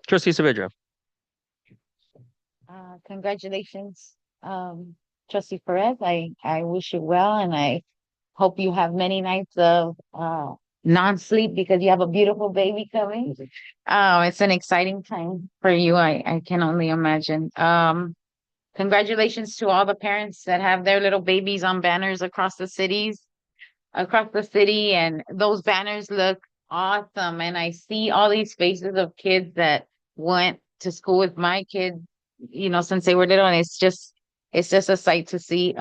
Speaker 1: Trustee Saavedra.
Speaker 9: Congratulations, Trustee Perez. I wish you well, and I hope you have many nights of non-sleep because you have a beautiful baby coming. It's an exciting time for you. I can only imagine. Congratulations to all the parents that have their little babies on banners across the city, and those banners look awesome. And I see all these faces of kids that went to school with my kids, since they were little, and it's just a sight to see.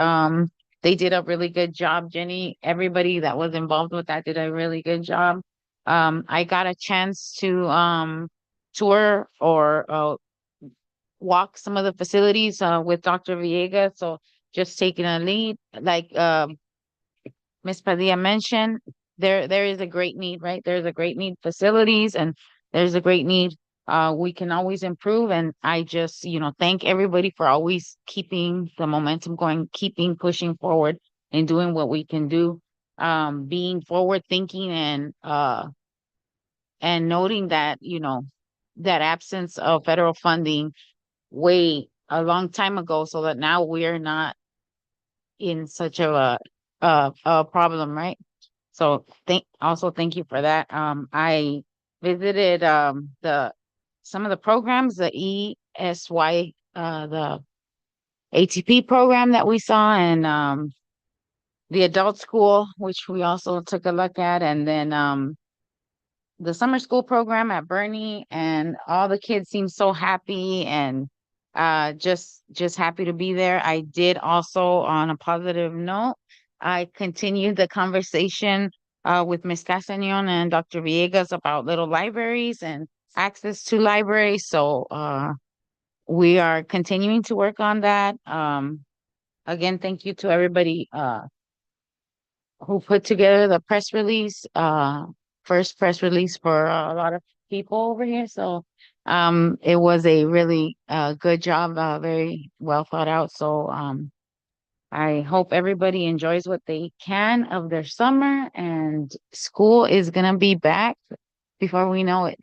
Speaker 9: They did a really good job, Jenny. Everybody that was involved with that did a really good job. I got a chance to tour or walk some of the facilities with Dr. Villegas. So just taking a lead, like Ms. Padilla mentioned, there is a great need, right? There's a great need facilities, and there's a great need. We can always improve, and I just, thank everybody for always keeping the momentum going, keeping pushing forward and doing what we can do, being forward thinking and noting that, that absence of federal funding way a long time ago, so that now we're not in such of a problem, right? So thank you for that. I visited some of the programs, the ESY, the ATP program that we saw, and the adult school, which we also took a look at, and then the summer school program at Bernie, and all the kids seem so happy and just happy to be there. I did also, on a positive note, I continued the conversation with Ms. Castañon and Dr. Villegas about little libraries and access to libraries. So we are continuing to work on that. Again, thank you to everybody who put together the press release, first press release for a lot of people over here. So it was a really good job, very well thought out. So I hope everybody enjoys what they can of their summer, and school is gonna be back before we know it.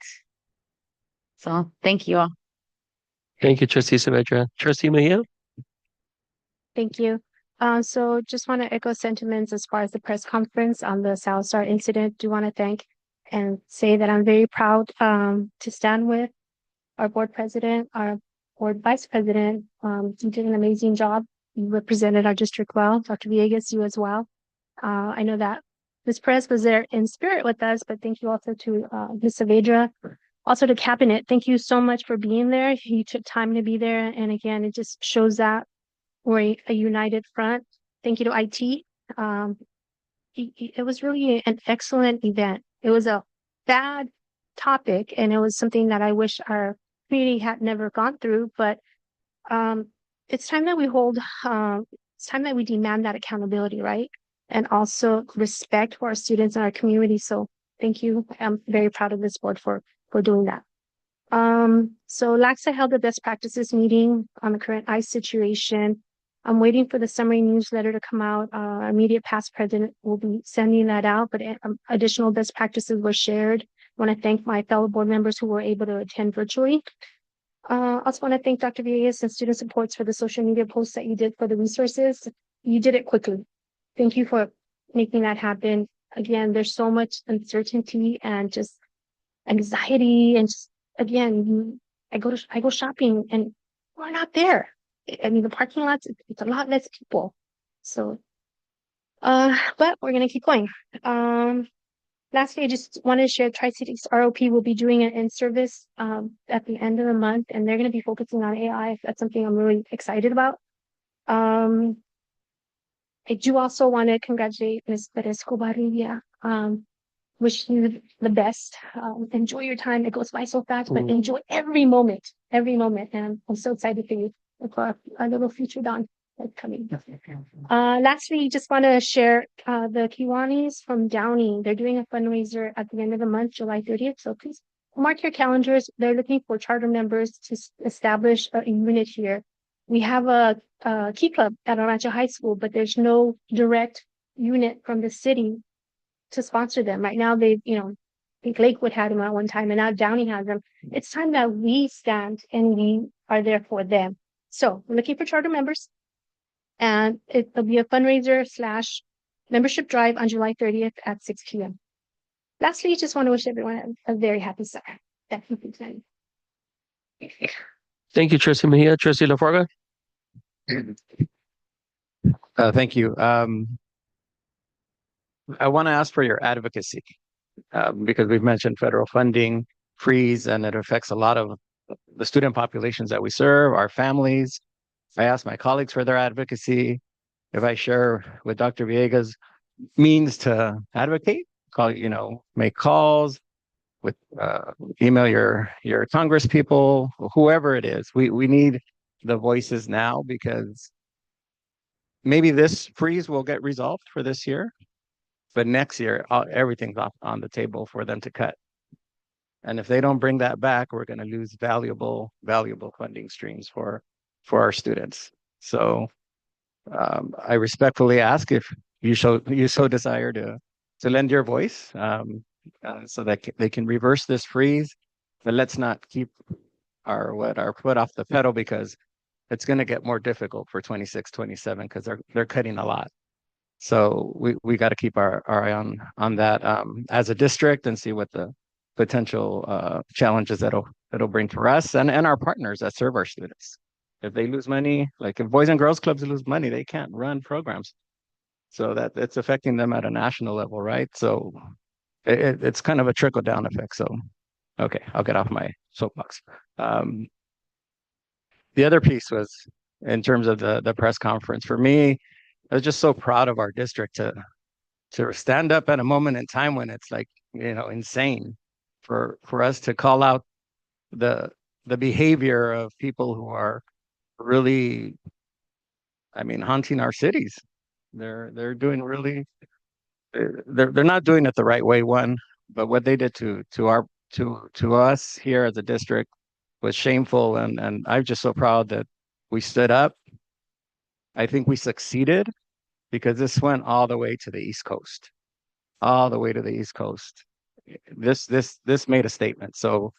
Speaker 9: So thank you all.
Speaker 1: Thank you, Trustee Saavedra. Trustee Mejia?
Speaker 12: Thank you. So just want to echo sentiments as far as the press conference on the Salazar incident. Do want to thank and say that I'm very proud to stand with our board president, our board vice president. You did an amazing job. You represented our district well. Dr. Villegas, you as well. I know that Ms. Perez was there in spirit with us, but thank you also to Ms. Saavedra, also to cabinet. Thank you so much for being there. You took time to be there. And again, it just shows that we're a united front. Thank you to IT. it was really an excellent event. It was a bad topic, and it was something that I wish our community had never gone through. But um, it's time that we hold. It's time that we demand that accountability, right? And also respect for our students and our community. So thank you. I'm very proud of this board for doing that. So LACSA held a best practices meeting on the current ICE situation. I'm waiting for the summary newsletter to come out. Our immediate past president will be sending that out, but additional best practices were shared. I want to thank my fellow board members who were able to attend virtually. Also want to thank Dr. Villegas and student supports for the social media posts that you did for the resources. You did it quickly. Thank you for making that happen. Again, there's so much uncertainty and just anxiety, and just, again, I go shopping and we're not there. I mean, the parking lots, it's a lot less people. So, but we're gonna keep going. Lastly, I just wanted to share Tri-Cities ROP will be doing an in-service at the end of the month, and they're gonna be focusing on AI. That's something I'm really excited about. I do also want to congratulate Ms. Perez Covarrubias. Wish you the best. Enjoy your time. It goes by so fast, but enjoy every moment, every moment. And I'm so excited for you, for our little future Dawn that's coming. Lastly, just want to share the Kiwanis from Downey. They're doing a fundraiser at the end of the month, July 30th. So please mark your calendars. They're looking for charter members to establish a unit here. We have a Key Club at Arancho High School, but there's no direct unit from the city to sponsor them. Right now, I think Lakewood had them at one time, and now Downey has them. It's time that we stand and we are there for them. So we're looking for charter members, and it'll be a fundraiser / membership drive on July 30th at 6 p.m. Lastly, I just want to wish everyone a very happy summer. That concludes my.
Speaker 1: Thank you, Trustee Mejia. Trustee LaFarga?
Speaker 10: Thank you. I want to ask for your advocacy because we've mentioned federal funding freeze, and it affects a lot of the student populations that we serve, our families. I asked my colleagues for their advocacy. If I share with Dr. Villegas means to advocate, make calls, with email your Congress people, whoever it is. We need the voices now, because maybe this freeze will get resolved for this year, but next year everything's off on the table for them to cut. And if they don't bring that back, we're going to lose valuable funding streams for our students. So I respectfully ask if you so desire to lend your voice so that they can reverse this freeze. But let's not keep our foot off the pedal, because it's going to get more difficult for 26, 27, because they're cutting a lot. So we got to keep our eye on that as a district, and see what the potential challenges that'll bring for us and our partners that serve our students. If they lose money, like if Boys and Girls Clubs lose money, they can't run programs. So that it's affecting them at a national level, right? So it's kind of a trickle down effect. So, okay, I'll get off my soapbox. The other piece was in terms of the press conference. For me, I was just so proud of our district to stand up at a moment in time when it's like, insane for us to call out the behavior of people who are really, haunting our cities. They're doing really, they're not doing it the right way, one, but what they did to us here as a district was shameful, and I'm just so proud that we stood up. I think we succeeded, because this went all the way to the East Coast, all the way to the East Coast. This made a statement. So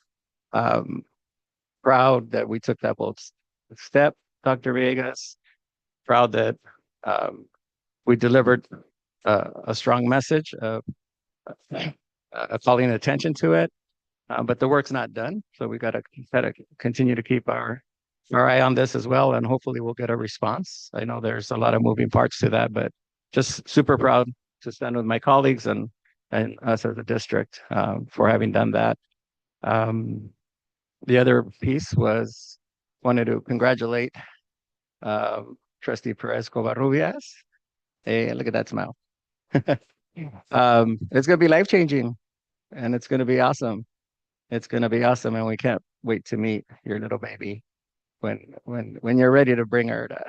Speaker 10: proud that we took that bold step, Dr. Villegas. Proud that we delivered a strong message of calling attention to it. But the work's not done, so we gotta continue to keep our eye on this as well, and hopefully we'll get a response. I know there's a lot of moving parts to that, but just super proud to stand with my colleagues and us as a district for having done that. The other piece was wanted to congratulate Trustee Perez Covarrubias. Hey, look at that smile. It's gonna be life changing, and it's gonna be awesome. It's gonna be awesome, and we can't wait to meet your little baby when you're ready to bring her to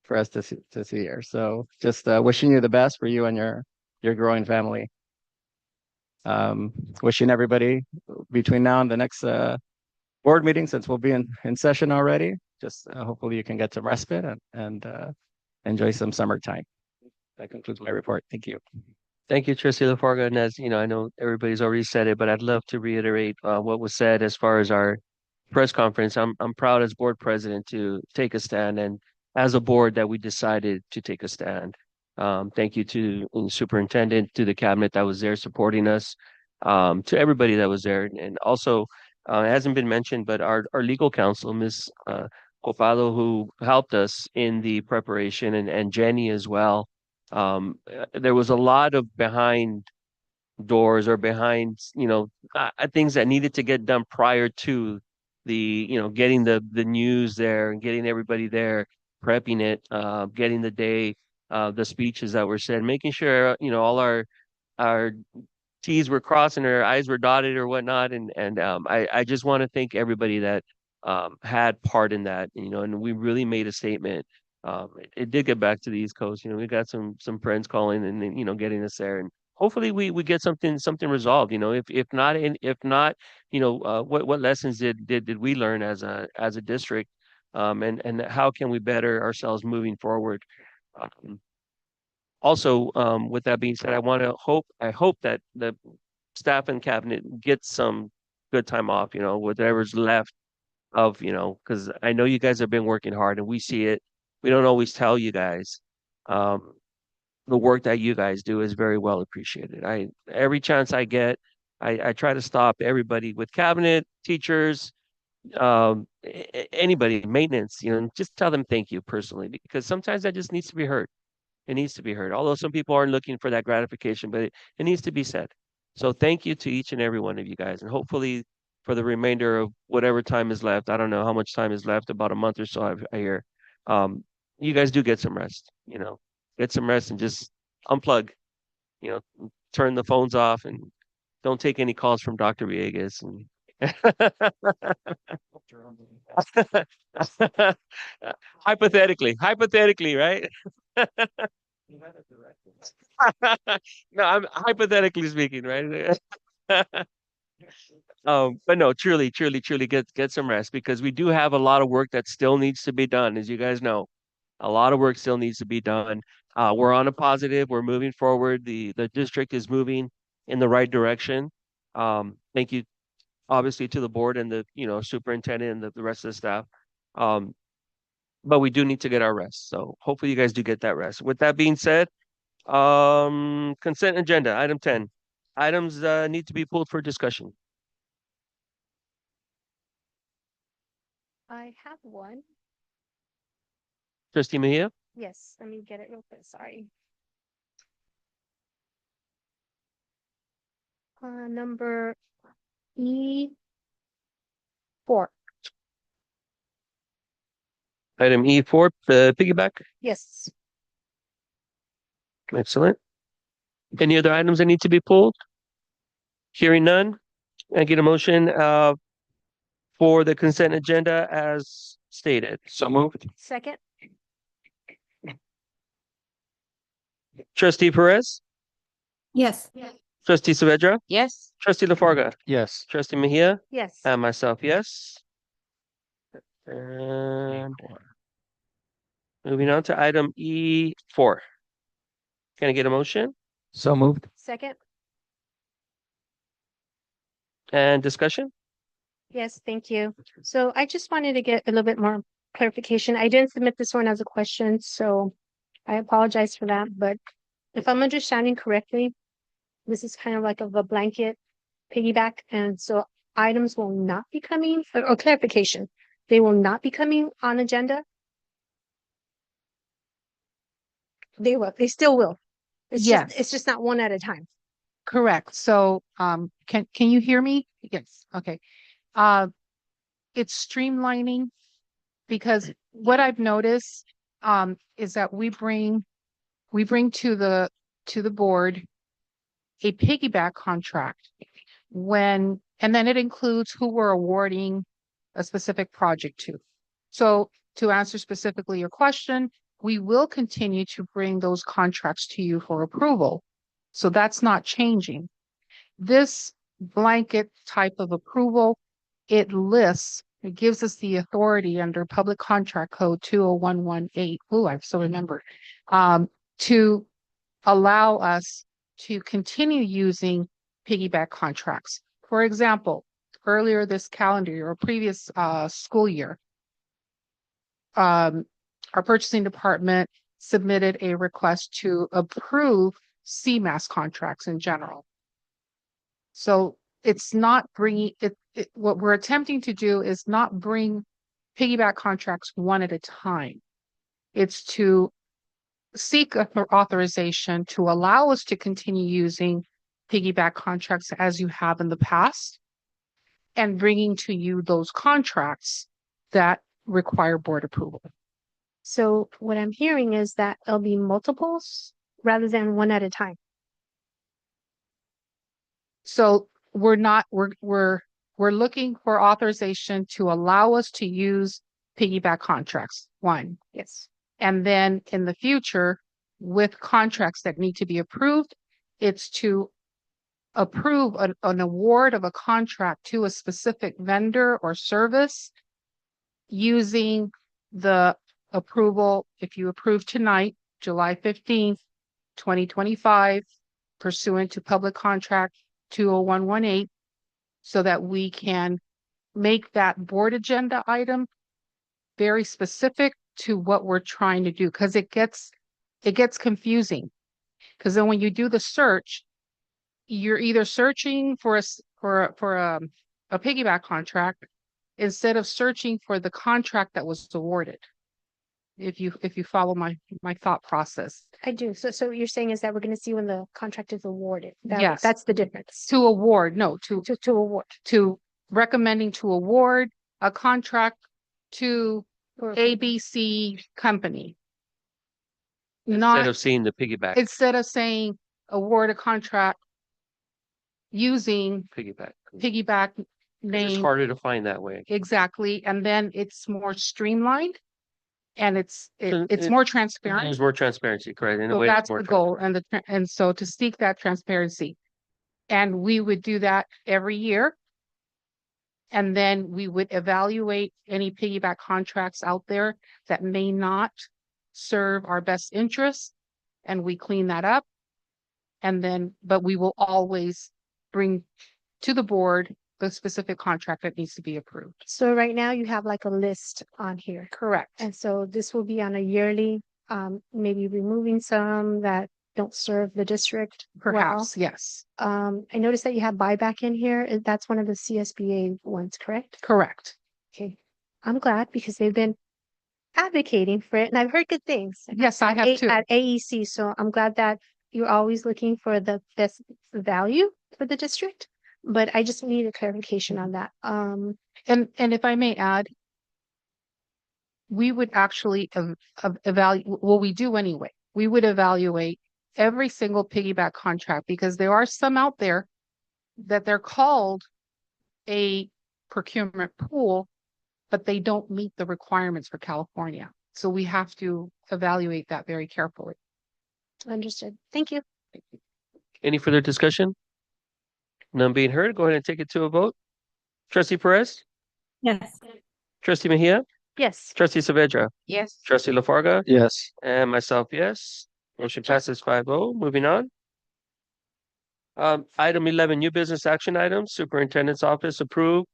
Speaker 10: for us to see her. So just wishing you the best for you and your growing family. Wishing everybody between now and the next board meeting, since we'll be in session already. Just hopefully you can get some respite and enjoy some summertime. That concludes my report. Thank you.
Speaker 1: Thank you, Trustee LaFarga. And as you know, I know everybody's already said it, but I'd love to reiterate what was said as far as our press conference. I'm proud as board president to take a stand, and as a board that we decided to take a stand. Thank you to the superintendent, to the cabinet that was there supporting us, to everybody that was there, and also it hasn't been mentioned, but our legal counsel, Ms. Copado, who helped us in the preparation, and Jenny as well. There was a lot of behind doors or behind, things that needed to get done prior to getting the news there and getting everybody there, prepping it, getting the day, the speeches that were said, making sure, all our T's were crossed and our I's were dotted or whatnot. And I just want to thank everybody that had part in that, and we really made a statement. It did get back to the East Coast. We got some friends calling and then, getting us there. And hopefully we get something resolved. If not, what lessons did we learn as a district? And how can we better ourselves moving forward? Also, with that being said, I hope that the staff and cabinet get some good time off, whatever's left of, because I know you guys have been working hard and we see it. We don't always tell you guys. Um, the work that you guys do is very well appreciated. Every chance I get, I try to stop everybody with cabinet, teachers, anybody, maintenance, just tell them thank you personally, because sometimes that just needs to be heard. It needs to be heard. Although some people aren't looking for that gratification, but it needs to be said. So thank you to each and every one of you guys. And hopefully for the remainder of whatever time is left, I don't know how much time is left, about a month or so, I hear. You guys do get some rest, get some rest and just unplug, turn the phones off and don't take any calls from Dr. Villegas. And hypothetically, right? No, I'm hypothetically speaking, right? But no, truly get some rest, because we do have a lot of work that still needs to be done, as you guys know. A lot of work still needs to be done. We're on a positive, we're moving forward. The district is moving in the right direction. Thank you obviously to the board and the, superintendent and the rest of the staff. But we do need to get our rest. So hopefully you guys do get that rest. With that being said, consent agenda, item 10. Items need to be pulled for discussion.
Speaker 12: I have one.
Speaker 1: Trustee Mejia?
Speaker 12: Yes, let me get it real quick. Sorry. Number E4.
Speaker 1: Item E4, the piggyback.
Speaker 12: Yes.
Speaker 1: Excellent. Any other items that need to be pulled? Hearing none, I get a motion for the consent agenda as stated.
Speaker 10: So moved.
Speaker 12: Second.
Speaker 1: Trustee Perez?
Speaker 8: Yes.
Speaker 1: Trustee Saavedra?
Speaker 9: Yes.
Speaker 1: Trustee LaFarga?
Speaker 10: Yes.
Speaker 1: Trustee Mejia?
Speaker 12: Yes.
Speaker 1: And myself, yes. And moving on to item E4. Can I get a motion
Speaker 10: So moved.
Speaker 12: Second.
Speaker 1: and discussion?
Speaker 12: Yes, thank you. So I just wanted to get a little bit more clarification. I didn't submit this one as a question, so I apologize for that. But if I'm understanding correctly, this is kind of like a blanket piggyback, and so items will not be coming, or clarification, they will not be coming on agenda. They will, they still will. It's
Speaker 13: Yes.
Speaker 12: just, it's just not one at a time.
Speaker 13: Correct. So, can you hear me? Yes. Okay. It's streamlining because what I've noticed, is that we bring to the board, a piggyback contract when, and then it includes who we're awarding a specific project to. So to answer specifically your question, we will continue to bring those contracts to you for approval. So that's not changing. This blanket type of approval, it lists, it gives us the authority under Public Contract Code 20118. Oh, I so remembered. To allow us to continue using piggyback contracts. For example, earlier this calendar year or previous school year, our purchasing department submitted a request to approve CMAS contracts in general. So it's not bringing what we're attempting to do is not bring piggyback contracts one at a time. It's to seek authorization to allow us to continue using piggyback contracts as you have in the past and bringing to you those contracts that require board approval.
Speaker 12: So what I'm hearing is that it'll be multiples rather than one at a time.
Speaker 13: So we're looking for authorization to allow us to use piggyback contracts, one.
Speaker 12: Yes.
Speaker 13: And then in the future, with contracts that need to be approved, it's to approve an award of a contract to a specific vendor or service using the approval, if you approve tonight, July 15th, 2025, pursuant to Public Contract 20118, so that we can make that board agenda item very specific to what we're trying to do, because it gets confusing. Because then when you do the search, you're either searching for a piggyback contract instead of searching for the contract that was awarded. If you follow my thought process.
Speaker 12: I do. So what you're saying is that we're going to see when the contract is awarded.
Speaker 13: Yes.
Speaker 12: That's the difference.
Speaker 13: To award, no, to
Speaker 12: award.
Speaker 13: to recommending to award a contract to
Speaker 12: Or-
Speaker 13: ABC company.
Speaker 1: Instead
Speaker 13: Not
Speaker 1: of seeing the piggyback,
Speaker 13: instead of saying award a contract using
Speaker 1: piggyback.
Speaker 13: piggyback
Speaker 1: 'Cause It's
Speaker 13: name.
Speaker 1: harder to find that way.
Speaker 13: Exactly. And then it's more streamlined and it's
Speaker 1: So
Speaker 13: more transparent.
Speaker 1: There's more transparency, correct? In a
Speaker 13: So
Speaker 1: way, it's
Speaker 13: that's
Speaker 1: more
Speaker 13: the goal and so to seek that transparency. And we would do that every year. And then we would evaluate any piggyback contracts out there that may not serve our best interests. And we clean that up. And then, but we will always bring to the board the specific contract that needs to be approved.
Speaker 12: So right now you have like a list on here.
Speaker 13: Correct.
Speaker 12: And so this will be on a yearly, maybe removing some that don't serve the district well.
Speaker 13: Perhaps, yes.
Speaker 12: I noticed that you have buyback in here. That's one of the CSBA ones, correct?
Speaker 13: Correct.
Speaker 12: Okay. I'm glad because they've been advocating for it and I've heard good things
Speaker 13: Yes, I have too.
Speaker 12: at AEC. So I'm glad that you're always looking for the best value for the district. But I just need a clarification on that.
Speaker 13: And if I may add, we would actually evaluate, well, we do anyway. We would evaluate every single piggyback contract because there are some out there that they're called a procurement pool, but they don't meet the requirements for California. So we have to evaluate that very carefully.
Speaker 12: Understood. Thank you.
Speaker 1: Any further discussion? None being heard, go ahead and take it to a vote. Trustee Perez,
Speaker 8: Yes.
Speaker 1: trustee Mejia,
Speaker 12: Yes.
Speaker 1: trustee Saavedra,
Speaker 9: Yes.
Speaker 1: trustee LaFarga,
Speaker 10: Yes.
Speaker 1: and myself, yes. Motion passes 5-0. Moving on. Item 11, new business action items, Superintendent's Office approve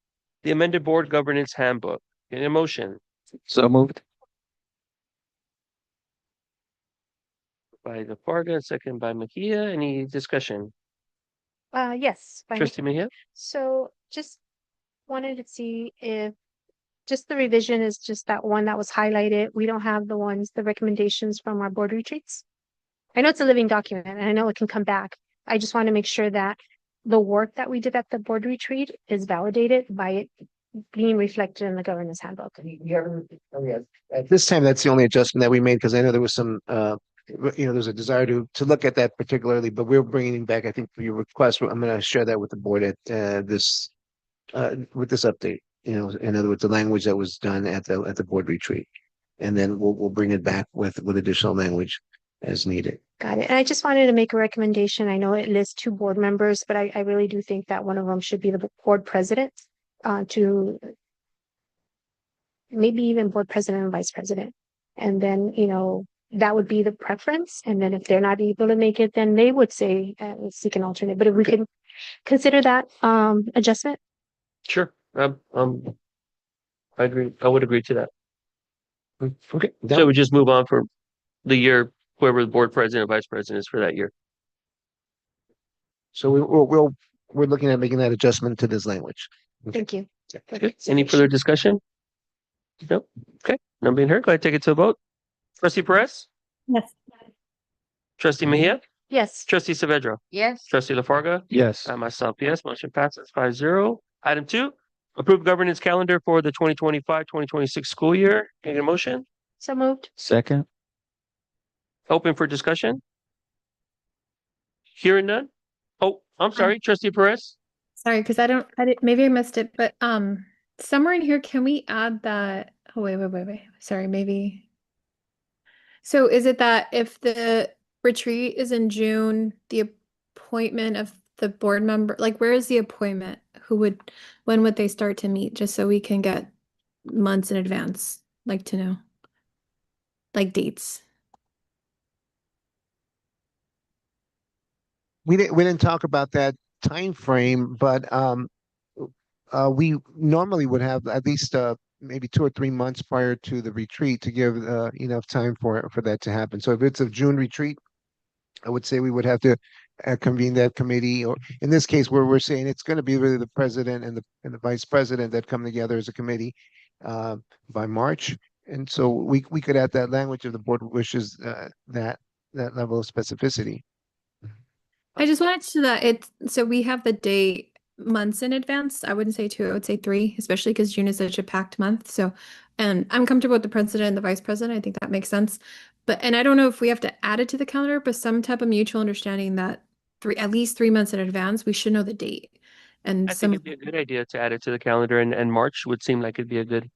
Speaker 1: the amended board governance handbook. Any motion
Speaker 10: So moved.
Speaker 1: by LaFarga, second by Mejia. Any discussion?
Speaker 12: Yes. fine.
Speaker 1: Trustee Mejia?
Speaker 12: So just wanted to see if just the revision is just that one that was highlighted. We don't have the recommendations from our board retreats. I know it's a living document and I know it can come back. I just want to make sure that the work that we did at the board retreat is validated by it being reflected in the governance handbook.
Speaker 3: At this time, that's the only adjustment that we made because I know there was some there's a desire to look at that particularly, but we're bringing back, I think, for your request, I'm going to share that with the board at with this update. In other words, the language that was done at the board retreat, and then we'll bring it back with additional language as needed.
Speaker 12: Got it. And I just wanted to make a recommendation. I know it lists 2 board members, but I really do think that one of them should be the board president, to maybe even board president and vice president. And then, that would be the preference. And then if they're not able to make it, then they would say, seek an alternate. But if we can consider that, adjustment.
Speaker 1: Sure. I agree. I would agree to that.
Speaker 3: Okay.
Speaker 1: So we just move on for the year, whoever the board president or vice president is for that year.
Speaker 3: So we're looking at making that adjustment to this language.
Speaker 12: Thank you.
Speaker 1: Okay. Any further discussion? No. Okay. None being heard. Go ahead, take it to a vote. Trustee Perez,
Speaker 8: Yes.
Speaker 1: trustee Mejia,
Speaker 12: Yes.
Speaker 1: trustee Saavedra,
Speaker 9: Yes.
Speaker 1: trustee LaFarga,
Speaker 10: Yes.
Speaker 1: and myself, yes, motion passes 5-0. Item 2, approve governance calendar for the 2025-2026 school year. Can I get a motion?
Speaker 12: So moved.
Speaker 10: Second.
Speaker 1: Open for discussion? Hearing none? Oh, I'm sorry, trustee Perez.
Speaker 8: Sorry, because I didn't, maybe I missed it, but somewhere in here, can we add that? Oh, wait. Sorry, maybe. So is it that if the retreat is in June, the appointment of the board member, like where is the appointment? When would they start to meet? Just so we can get months in advance, like to know, like dates.
Speaker 3: We didn't talk about that time frame, but we normally would have at least maybe 2 or 3 months prior to the retreat to give enough time for that to happen. So if it's a June retreat, I would say we would have to convene that committee, or in this case, where we're saying it's going to be really the president and the vice president that come together as a committee by March. And so we could add that language if the board wishes that level of specificity.
Speaker 8: I just wanted to so we have the date months in advance. I wouldn't say 2, I would say 3, especially because June is such a packed month. So, and I'm comfortable with the president and the vice president. I think that makes sense. And I don't know if we have to add it to the calendar, but some type of mutual understanding that at least 3 months in advance, we should know the date. And
Speaker 1: I think it'd be a good idea to add it to the calendar, and March would seem like it'd be a good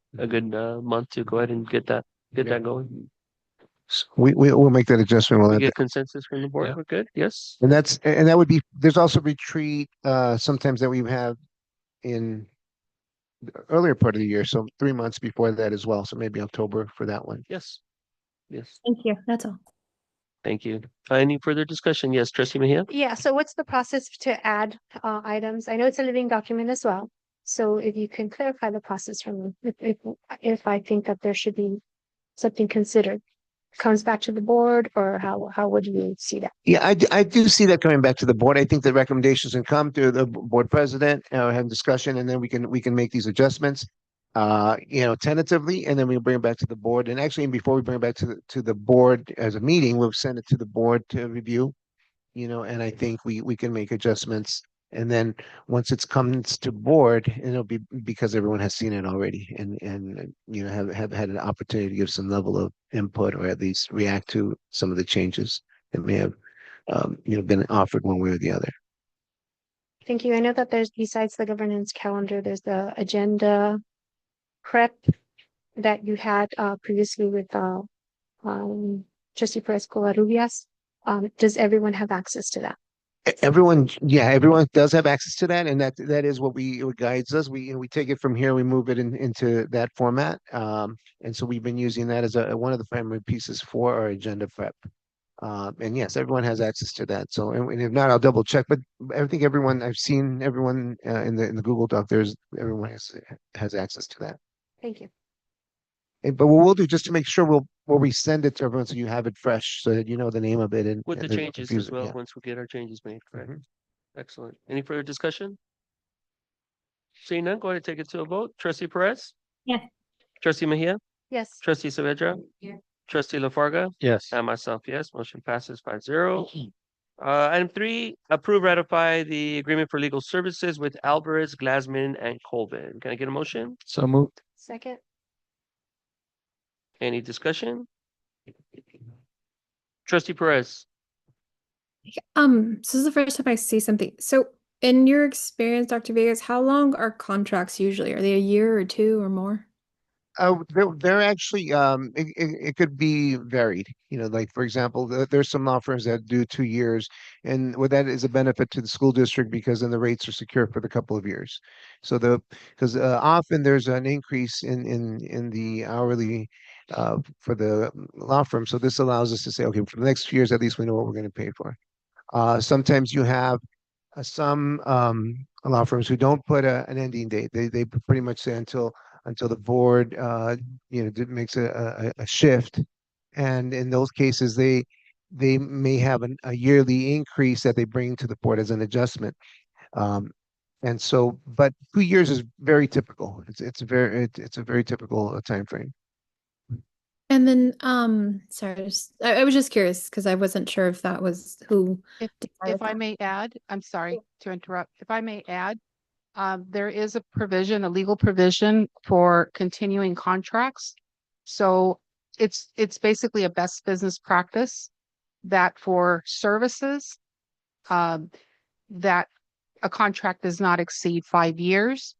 Speaker 1: month to go ahead and get that going.
Speaker 3: We'll make that adjustment.
Speaker 1: We get consensus from the board.
Speaker 10: Yeah.
Speaker 1: We're good. Yes.
Speaker 3: And that would be, there's also retreat sometimes that we have in the earlier part of the year, so 3 months before that as well. So maybe October for that one.
Speaker 1: Yes. Yes.
Speaker 8: thank you. That's all.
Speaker 1: Thank you. Any further discussion? Yes, trustee Mejia.
Speaker 12: Yeah. So what's the process to add items? I know it's a living document as well. So if you can clarify the process for me, if I think that there should be something considered, comes back to the board, or how would you see that?
Speaker 3: Yeah, I do see that coming back to the board. I think the recommendations can come to the board president, have discussion, and then we can make these adjustments, tentatively, and then we'll bring it back to the board. And actually, before we bring it back to the board as a meeting, we'll send it to the board to review, and I think we can make adjustments. And then once it comes to board, and it'll be because everyone has seen it already and have had an opportunity to give some level of input, or at least react to some of the changes that may have been offered one way or the other.
Speaker 12: Thank you. I know that there's, besides the governance calendar, there's the agenda prep that you had previously with trustee Perez Covarrubias. Does everyone have access to that?
Speaker 3: Everyone does have access to that, and that is what guides us. We take it from here, we move it into that format, and so we've been using that as one of the primary pieces for our agenda prep. And yes, everyone has access to that. So, and if not, I'll double check. But I think I've seen everyone in the Google Doc. Everyone has access to that.
Speaker 12: Thank you.
Speaker 3: But what we'll do, just to make sure, we'll resend it to everyone so you have it fresh, so that you know the name of it and
Speaker 1: With the
Speaker 3: and there's no
Speaker 1: changes as
Speaker 3: confusion.
Speaker 1: well,
Speaker 3: Yeah.
Speaker 1: once we get our changes made. Correct.
Speaker 3: Mhm.
Speaker 1: Excellent. Any further discussion? Seeing none, go ahead and take it to a vote. Trustee Perez?
Speaker 8: Yes.
Speaker 1: Trustee Mejia?
Speaker 12: Yes.
Speaker 1: Trustee Saavedra?
Speaker 9: Yeah.
Speaker 1: Trustee LaFarga?
Speaker 10: Yes.
Speaker 1: And myself, yes. Motion passes 5-0. Item 3, approve, ratify the agreement for legal services with Alvarez, Glassman, and Colvin. Can I get a motion?
Speaker 10: So moved.
Speaker 12: Second.
Speaker 1: Any discussion? Trustee Perez.
Speaker 8: So this is the first time I see something. So in your experience, Dr. Vegas, how long are contracts usually? Are they a year or two or more?
Speaker 3: They're actually it could be varied. You know, like for example, there's some law firms that do 2 years, and what that is a benefit to the school district because then the rates are secure for the couple of years. So because often there's an increase in the hourly for the law firm. So this allows us to say, okay, for the next few years at least we know what we're going to pay for. Sometimes you have some law firms who don't put an ending date. They pretty much say until the board makes a shift, and in those cases they may have a yearly increase that they bring to the board as an adjustment. Um, and so, but 2 years is very typical. It's a very typical time frame.
Speaker 8: And then, sorry, I was just curious because I wasn't sure if that was who.
Speaker 14: If
Speaker 8: decided
Speaker 14: I
Speaker 8: that.
Speaker 14: may add, I'm sorry to interrupt. If I may add, there is a provision, a legal provision for continuing contracts. So it's basically a best business practice that for services, that a contract does not exceed 5 years.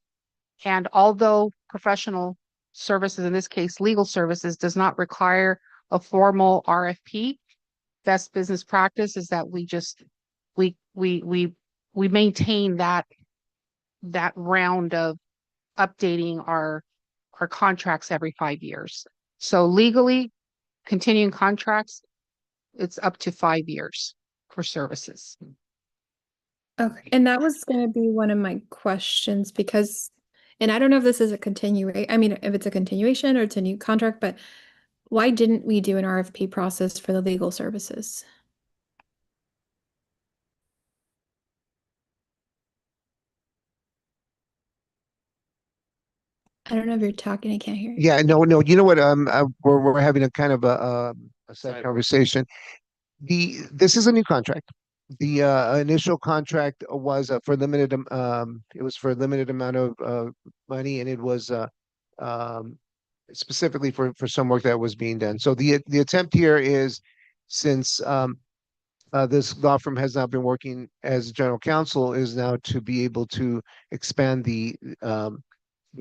Speaker 14: And although professional services, in this case, legal services, does not require a formal RFP, best business practice is that we maintain that round of updating our contracts every 5 years. So legally, continuing contracts, it's up to 5 years for services.
Speaker 8: Okay, and that was going to be one of my questions because, and I don't know if this is a continuation. I mean, if it's a continuation or it's a new contract, but why didn't we do an RFP process for the legal services? I don't know if you're talking. I can't hear you.
Speaker 3: Yeah, no. You know what? We're having a kind of a side
Speaker 1: Side-
Speaker 3: conversation. This is a new contract. The initial contract was for limited. It was for a limited amount of money, and it was um, specifically for some work that was being done. So the attempt here is, since this law firm has now been working as general counsel, is now to be able to expand the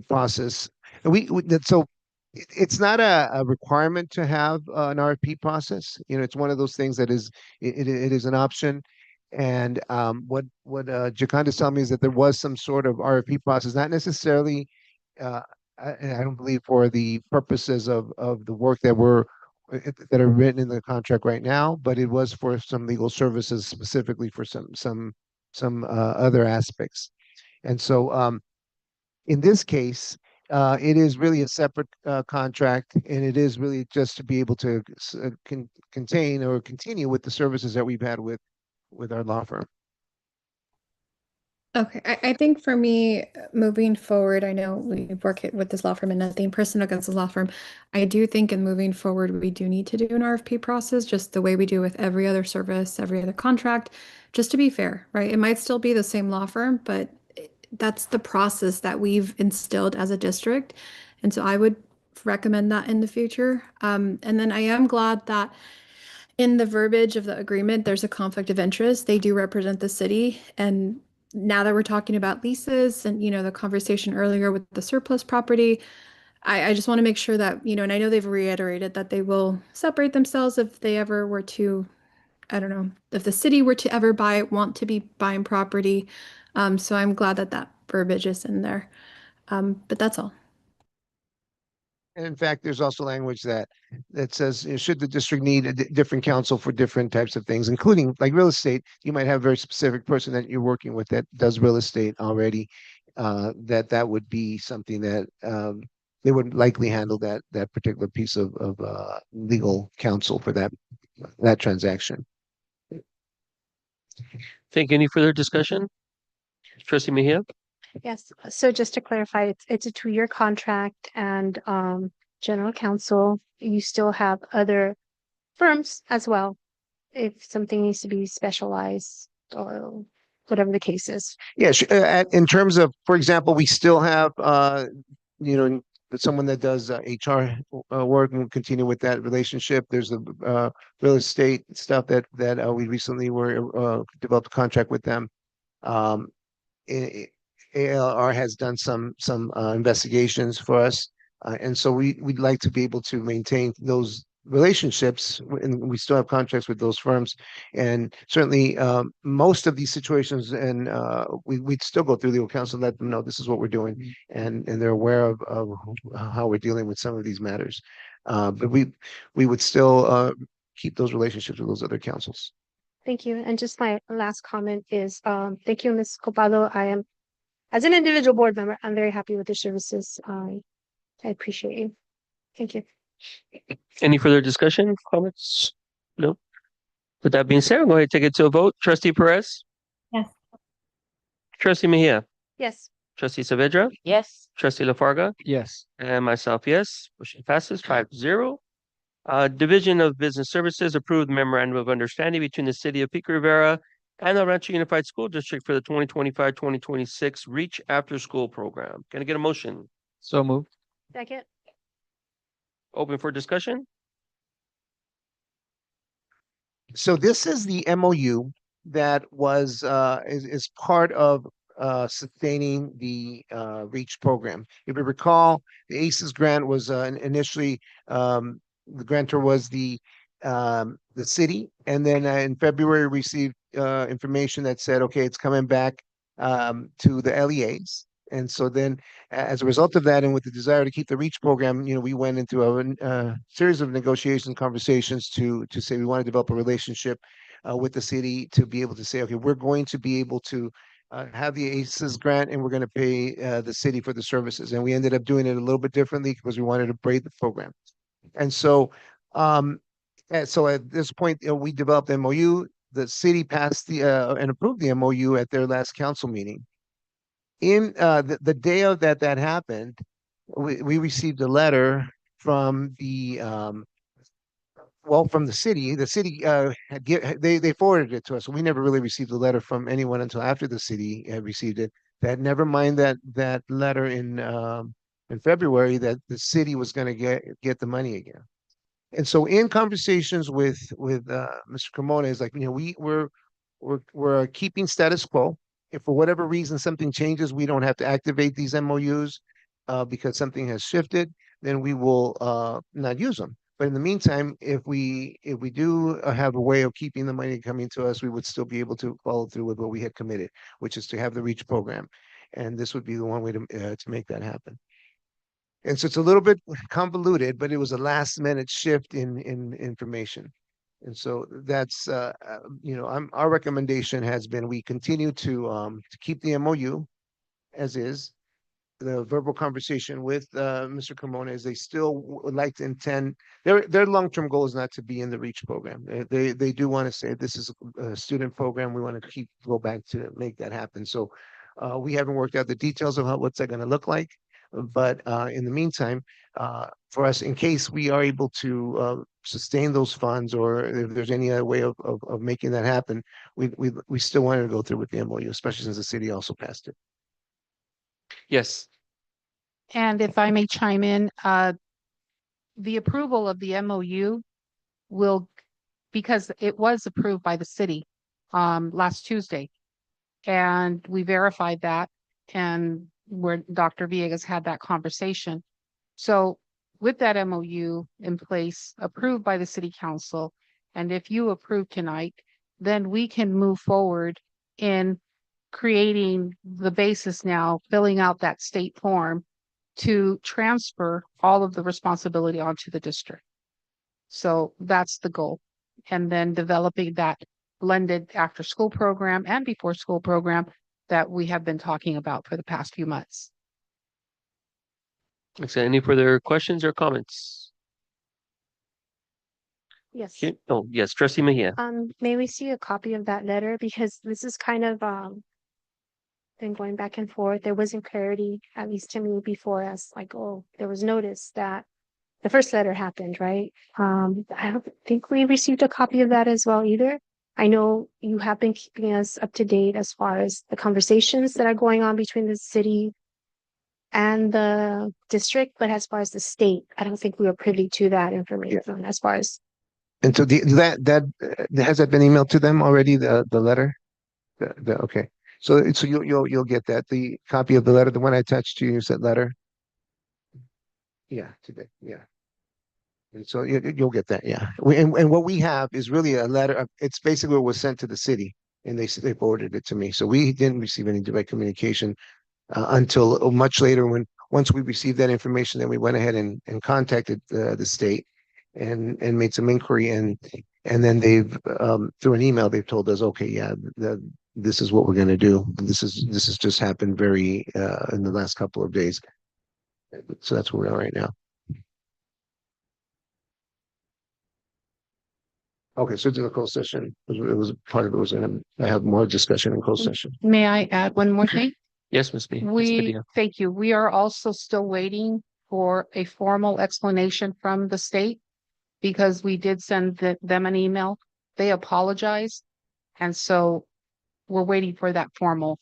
Speaker 3: process. And so it's not a requirement to have an RFP process. You know, it's one of those things that it is an option. And what Jaconda's telling me is that there was some sort of RFP process, not necessarily, I don't believe for the purposes of the work that are written in the contract right now, but it was for some legal services specifically for some other aspects. And so in this case, it is really a separate contract, and it is really just to be able to contain or continue with the services that we've had with our law firm.
Speaker 8: Okay, I think for me, moving forward, I know we work with this law firm and nothing personal against this law firm. I do think in moving forward, we do need to do an RFP process, just the way we do with every other service, every other contract, just to be fair, right? It might still be the same law firm, but that's the process that we've instilled as a district. And so I would recommend that in the future. And then I am glad that in the verbiage of the agreement, there's a conflict of interest. They do represent the city. And now that we're talking about leases and, the conversation earlier with the surplus property, I just want to make sure that, and I know they've reiterated that they will separate themselves if they ever were to, I don't know, if the city were to ever want to be buying property. So I'm glad that that verbiage is in there. But that's all.
Speaker 3: And in fact, there's also language that says, should the district need a different counsel for different types of things, including like real estate, you might have a very specific person that you're working with that does real estate already. That would be something that they would likely handle that particular piece of legal counsel for that transaction.
Speaker 1: Thank you. Any further discussion? Trustee Mejia?
Speaker 12: Yes, so just to clarify, it's a 2-year contract and general counsel, you still have other firms as well if something needs to be specialized or whatever the case is.
Speaker 3: Yeah, in terms of, for example, we still have, someone that does HR work, and we'll continue with that relationship. There's the real estate stuff that we recently developed a contract with them. Um, ALR has done some investigations for us, and so we'd like to be able to maintain those relationships, and we still have contracts with those firms. And certainly, most of these situations, and we'd still go through legal counsel, let them know this is what we're doing, and they're aware of how we're dealing with some of these matters. But we would still keep those relationships with those other councils.
Speaker 12: Thank you. And just my last comment is, thank you, Ms. Copado. I am, as an individual board member, I'm very happy with the services. I appreciate you. Thank you.
Speaker 1: Any further discussion, comments? No. With that being said, I'm going to take it to a vote. Trustee Perez?
Speaker 8: Yes.
Speaker 1: Trustee Mejia?
Speaker 12: Yes.
Speaker 1: Trustee Saavedra?
Speaker 9: Yes.
Speaker 1: Trustee LaFarga?
Speaker 10: Yes.
Speaker 1: And myself, yes. Motion passes 5-0. Division of Business Services approved memorandum of understanding between the City of Pico Rivera and El Rancho Unified School District for the 2025-2026 Reach After School Program. Can I get a motion?
Speaker 10: So moved.
Speaker 12: Second.
Speaker 1: Open for discussion?
Speaker 3: So this is the MOU that was is part of sustaining the REACH program. If you recall, the ACES grant was initially the grantor was the city, and then in February received information that said, okay, it's coming back to the LEAs. And so then, as a result of that, and with the desire to keep the REACH program, we went into a series of negotiations, conversations to say we want to develop a relationship with the city to be able to say, okay, we're going to be able to have the ACES grant, and we're going to pay the city for the services. And we ended up doing it a little bit differently because we wanted to braid the program. And so, at this point, we developed the MOU. The city passed and approved the MOU at their last council meeting. In the day of that happened, we received a letter from the from the city. The city they forwarded it to us. So we never really received a letter from anyone until after the city had received it. That never mind that letter in February that the city was going to get the money again. And so in conversations with Mr. Cremona, is like, we're keeping status quo. If for whatever reason something changes, we don't have to activate these MOUs because something has shifted, then we will not use them. But in the meantime, if we do have a way of keeping the money coming to us, we would still be able to follow through with what we had committed, which is to have the REACH program. And this would be the one way to make that happen. And so it's a little bit convoluted, but it was a last minute shift in information. And so that's, our recommendation has been, we continue to keep the MOU as is. The verbal conversation with Mr. Cremona is they still would like to intend, their long-term goal is not to be in the REACH program. They do want to say this is a student program. We want to go back to make that happen. So we haven't worked out the details of what's that going to look like. But in the meantime, for us, in case we are able to sustain those funds, or if there's any other way of making that happen, we still wanted to go through with the MOU, especially since the city also passed it.
Speaker 1: Yes.
Speaker 14: And if I may chime in, the approval of the MOU will, because it was approved by the city last Tuesday, and we verified that, and where Dr. Villegas had that conversation. So with that MOU in place, approved by the city council, and if you approve tonight, then we can move forward in creating the basis now, filling out that state form to transfer all of the responsibility onto the district. So that's the goal. And then developing that blended after school program and before school program that we have been talking about for the past few months.
Speaker 1: Any further questions or comments?
Speaker 12: Yes.
Speaker 1: Oh, yes, Trustee Mejia.
Speaker 12: May we see a copy of that letter? Because this is kind of been going back and forth. There wasn't clarity, at least to me, before us, like, oh, there was notice that the first letter happened, right? I don't think we received a copy of that as well either. I know you have been keeping us up to date as far as the conversations that are going on between the city and the district, but as far as the state, I don't think we were privy to that information as far as.
Speaker 3: And so that has that been emailed to them already, the letter? Okay. So you'll get that, the copy of the letter, the one I attached to you, is that letter? Yeah, today. Yeah. And so you'll get that, yeah. And what we have is really a letter. It's basically what was sent to the city, and they forwarded it to me. So we didn't receive any direct communication until much later. Once we received that information, then we went ahead and contacted the state and made some inquiry, and then they've through an email they've told us, okay, yeah, this is what we're going to do. This has just happened very in the last couple of days. So that's where we are right now. Okay, so to the closed session, it was part of it was going to have more discussion in closed session.
Speaker 14: May I add one more thing?
Speaker 1: Yes, Ms. B. Ms.
Speaker 14: We,
Speaker 1: Padilla.
Speaker 14: thank you. We are also still waiting for a formal explanation from the state because we did send them an email. They apologized. And so we're waiting for that formal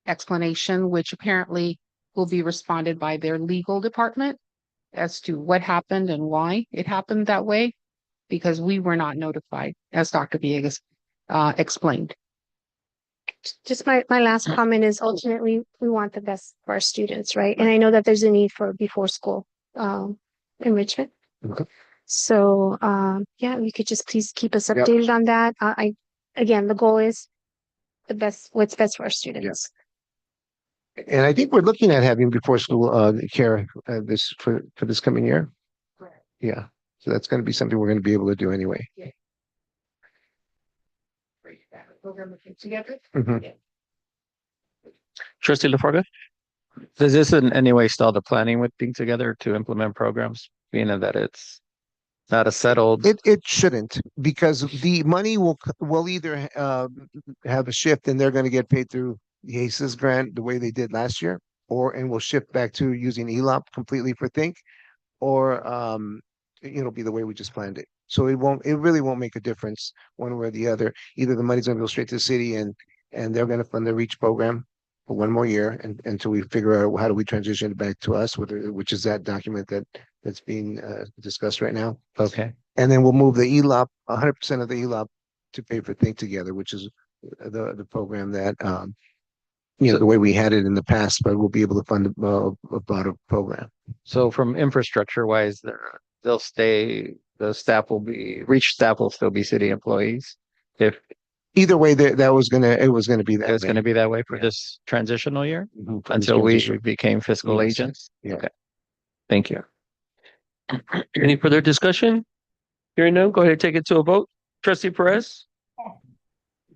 Speaker 14: explanation, which apparently will be responded by their legal department as to what happened and why it happened that way, because we were not notified, as Dr. Villegas explained.
Speaker 12: Just my last comment is ultimately we want the best for our students, right? And I know that there's a need for before school enrichment.
Speaker 3: Okay.
Speaker 12: So yeah, you could just please keep us
Speaker 3: Yep.
Speaker 12: updated on that. Again, the goal is what's best for our students.
Speaker 3: And I think we're looking at having before school care this for this coming year. Yeah. So that's going to be something we're going to be able to do anyway. Mhm.
Speaker 1: Trustee LaFarga?
Speaker 10: Does this in any way stall the planning with being together to implement programs, being that it's not a settled?
Speaker 3: It shouldn't, because the money will either have a shift and they're going to get paid through the ACES grant the way they did last year, and we'll shift back to using ELOP completely for Think, or it'll be the way we just planned it. So it really won't make a difference one way or the other. Either the money's going to go straight to the city and they're going to fund the REACH program for one more year until we figure out how do we transition it back to us, which is that document that's being discussed right now.
Speaker 10: Okay.
Speaker 3: And then we'll move the ELOP, 100% of the ELOP to pay for Think Together, which is the program that the way we had it in the past, but we'll be able to fund a broader program.
Speaker 10: So from infrastructure wise, they'll stay, the staff will be, REACH staff will still be city employees. If
Speaker 3: Either way, it was gonna be that.
Speaker 10: it was
Speaker 3: way.
Speaker 10: going to be that way for this transitional year
Speaker 3: Mhm, for this
Speaker 10: until we
Speaker 3: transition.
Speaker 10: became fiscal
Speaker 3: Yes.
Speaker 10: agents.
Speaker 3: Yeah.
Speaker 10: Okay. Thank you.
Speaker 1: Any further discussion? Hearing none, go ahead and take it to a vote. Trustee Perez?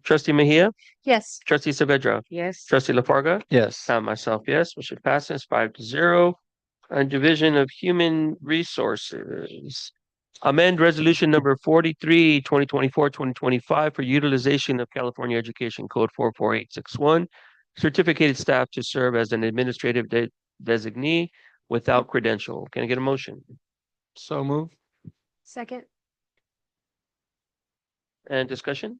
Speaker 1: Trustee Mejia?
Speaker 12: Yes.
Speaker 1: Trustee Saavedra?
Speaker 9: Yes.
Speaker 1: Trustee LaFarga?
Speaker 10: Yes.
Speaker 1: And myself, yes, motion passes 5-0. On Division of Human Resources. Amend Resolution Number 43, 2024-2025 for utilization of California Education Code 44861. Certificated staff to serve as an administrative designee without credential. Can I get a motion?
Speaker 10: So move.
Speaker 12: Second.
Speaker 1: And discussion?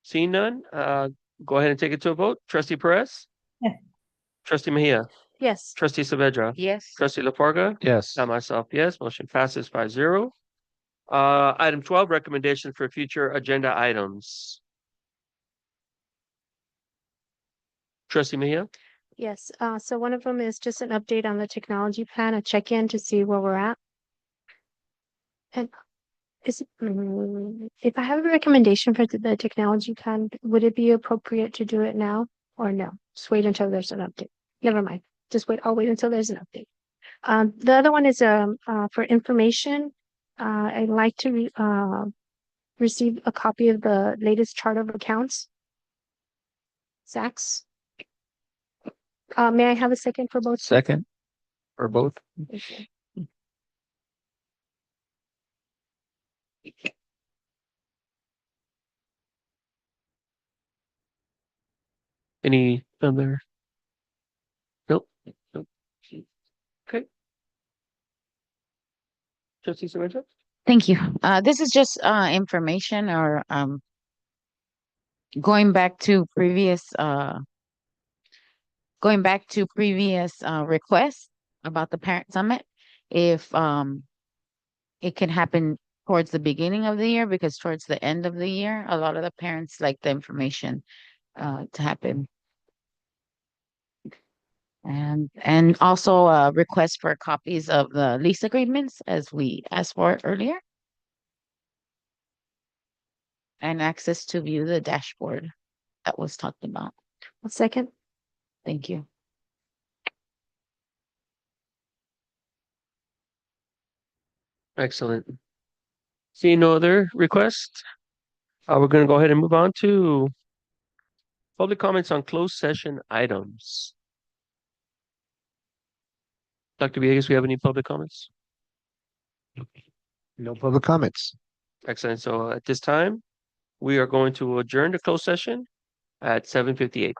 Speaker 1: Seeing none, go ahead and take it to a vote. Trustee Perez?
Speaker 12: Yes.
Speaker 1: Trustee Mejia?
Speaker 12: Yes.
Speaker 1: Trustee Saavedra?
Speaker 9: Yes.
Speaker 1: Trustee LaFarga?
Speaker 10: Yes.
Speaker 1: And myself, yes, motion passes 5-0. Item 12, recommendation for future agenda items. Trustee Mejia?
Speaker 12: Yes. So one of them is just an update on the technology plan, a check-in to see where we're at. And if I have a recommendation for the technology plan, would it be appropriate to do it now or no? Just wait until there's an update. Never mind. Just wait. I'll wait until there's an update. The other one is for information. I'd like to receive a copy of the latest chart of accounts. Sachs. May I have a second for both?
Speaker 10: Second for both.
Speaker 12: Okay.
Speaker 1: Any other? Nope. Nope. Okay. Trustee Saavedra?
Speaker 9: Thank you. This is just information or going back to previous going back to previous requests about the parent summit, if it can happen towards the beginning of the year, because towards the end of the year, a lot of the parents like the information to happen. And also request for copies of the lease agreements as we asked for earlier. And access to view the dashboard that was talked about.
Speaker 12: A second.
Speaker 9: Thank you.
Speaker 1: Excellent. See no other requests? We're gonna go ahead and move on to public comments on closed session items. Dr. Villegas, we have any public comments?
Speaker 3: No public comments.
Speaker 1: Excellent. So at this time, we are going to adjourn the closed session at 7:58.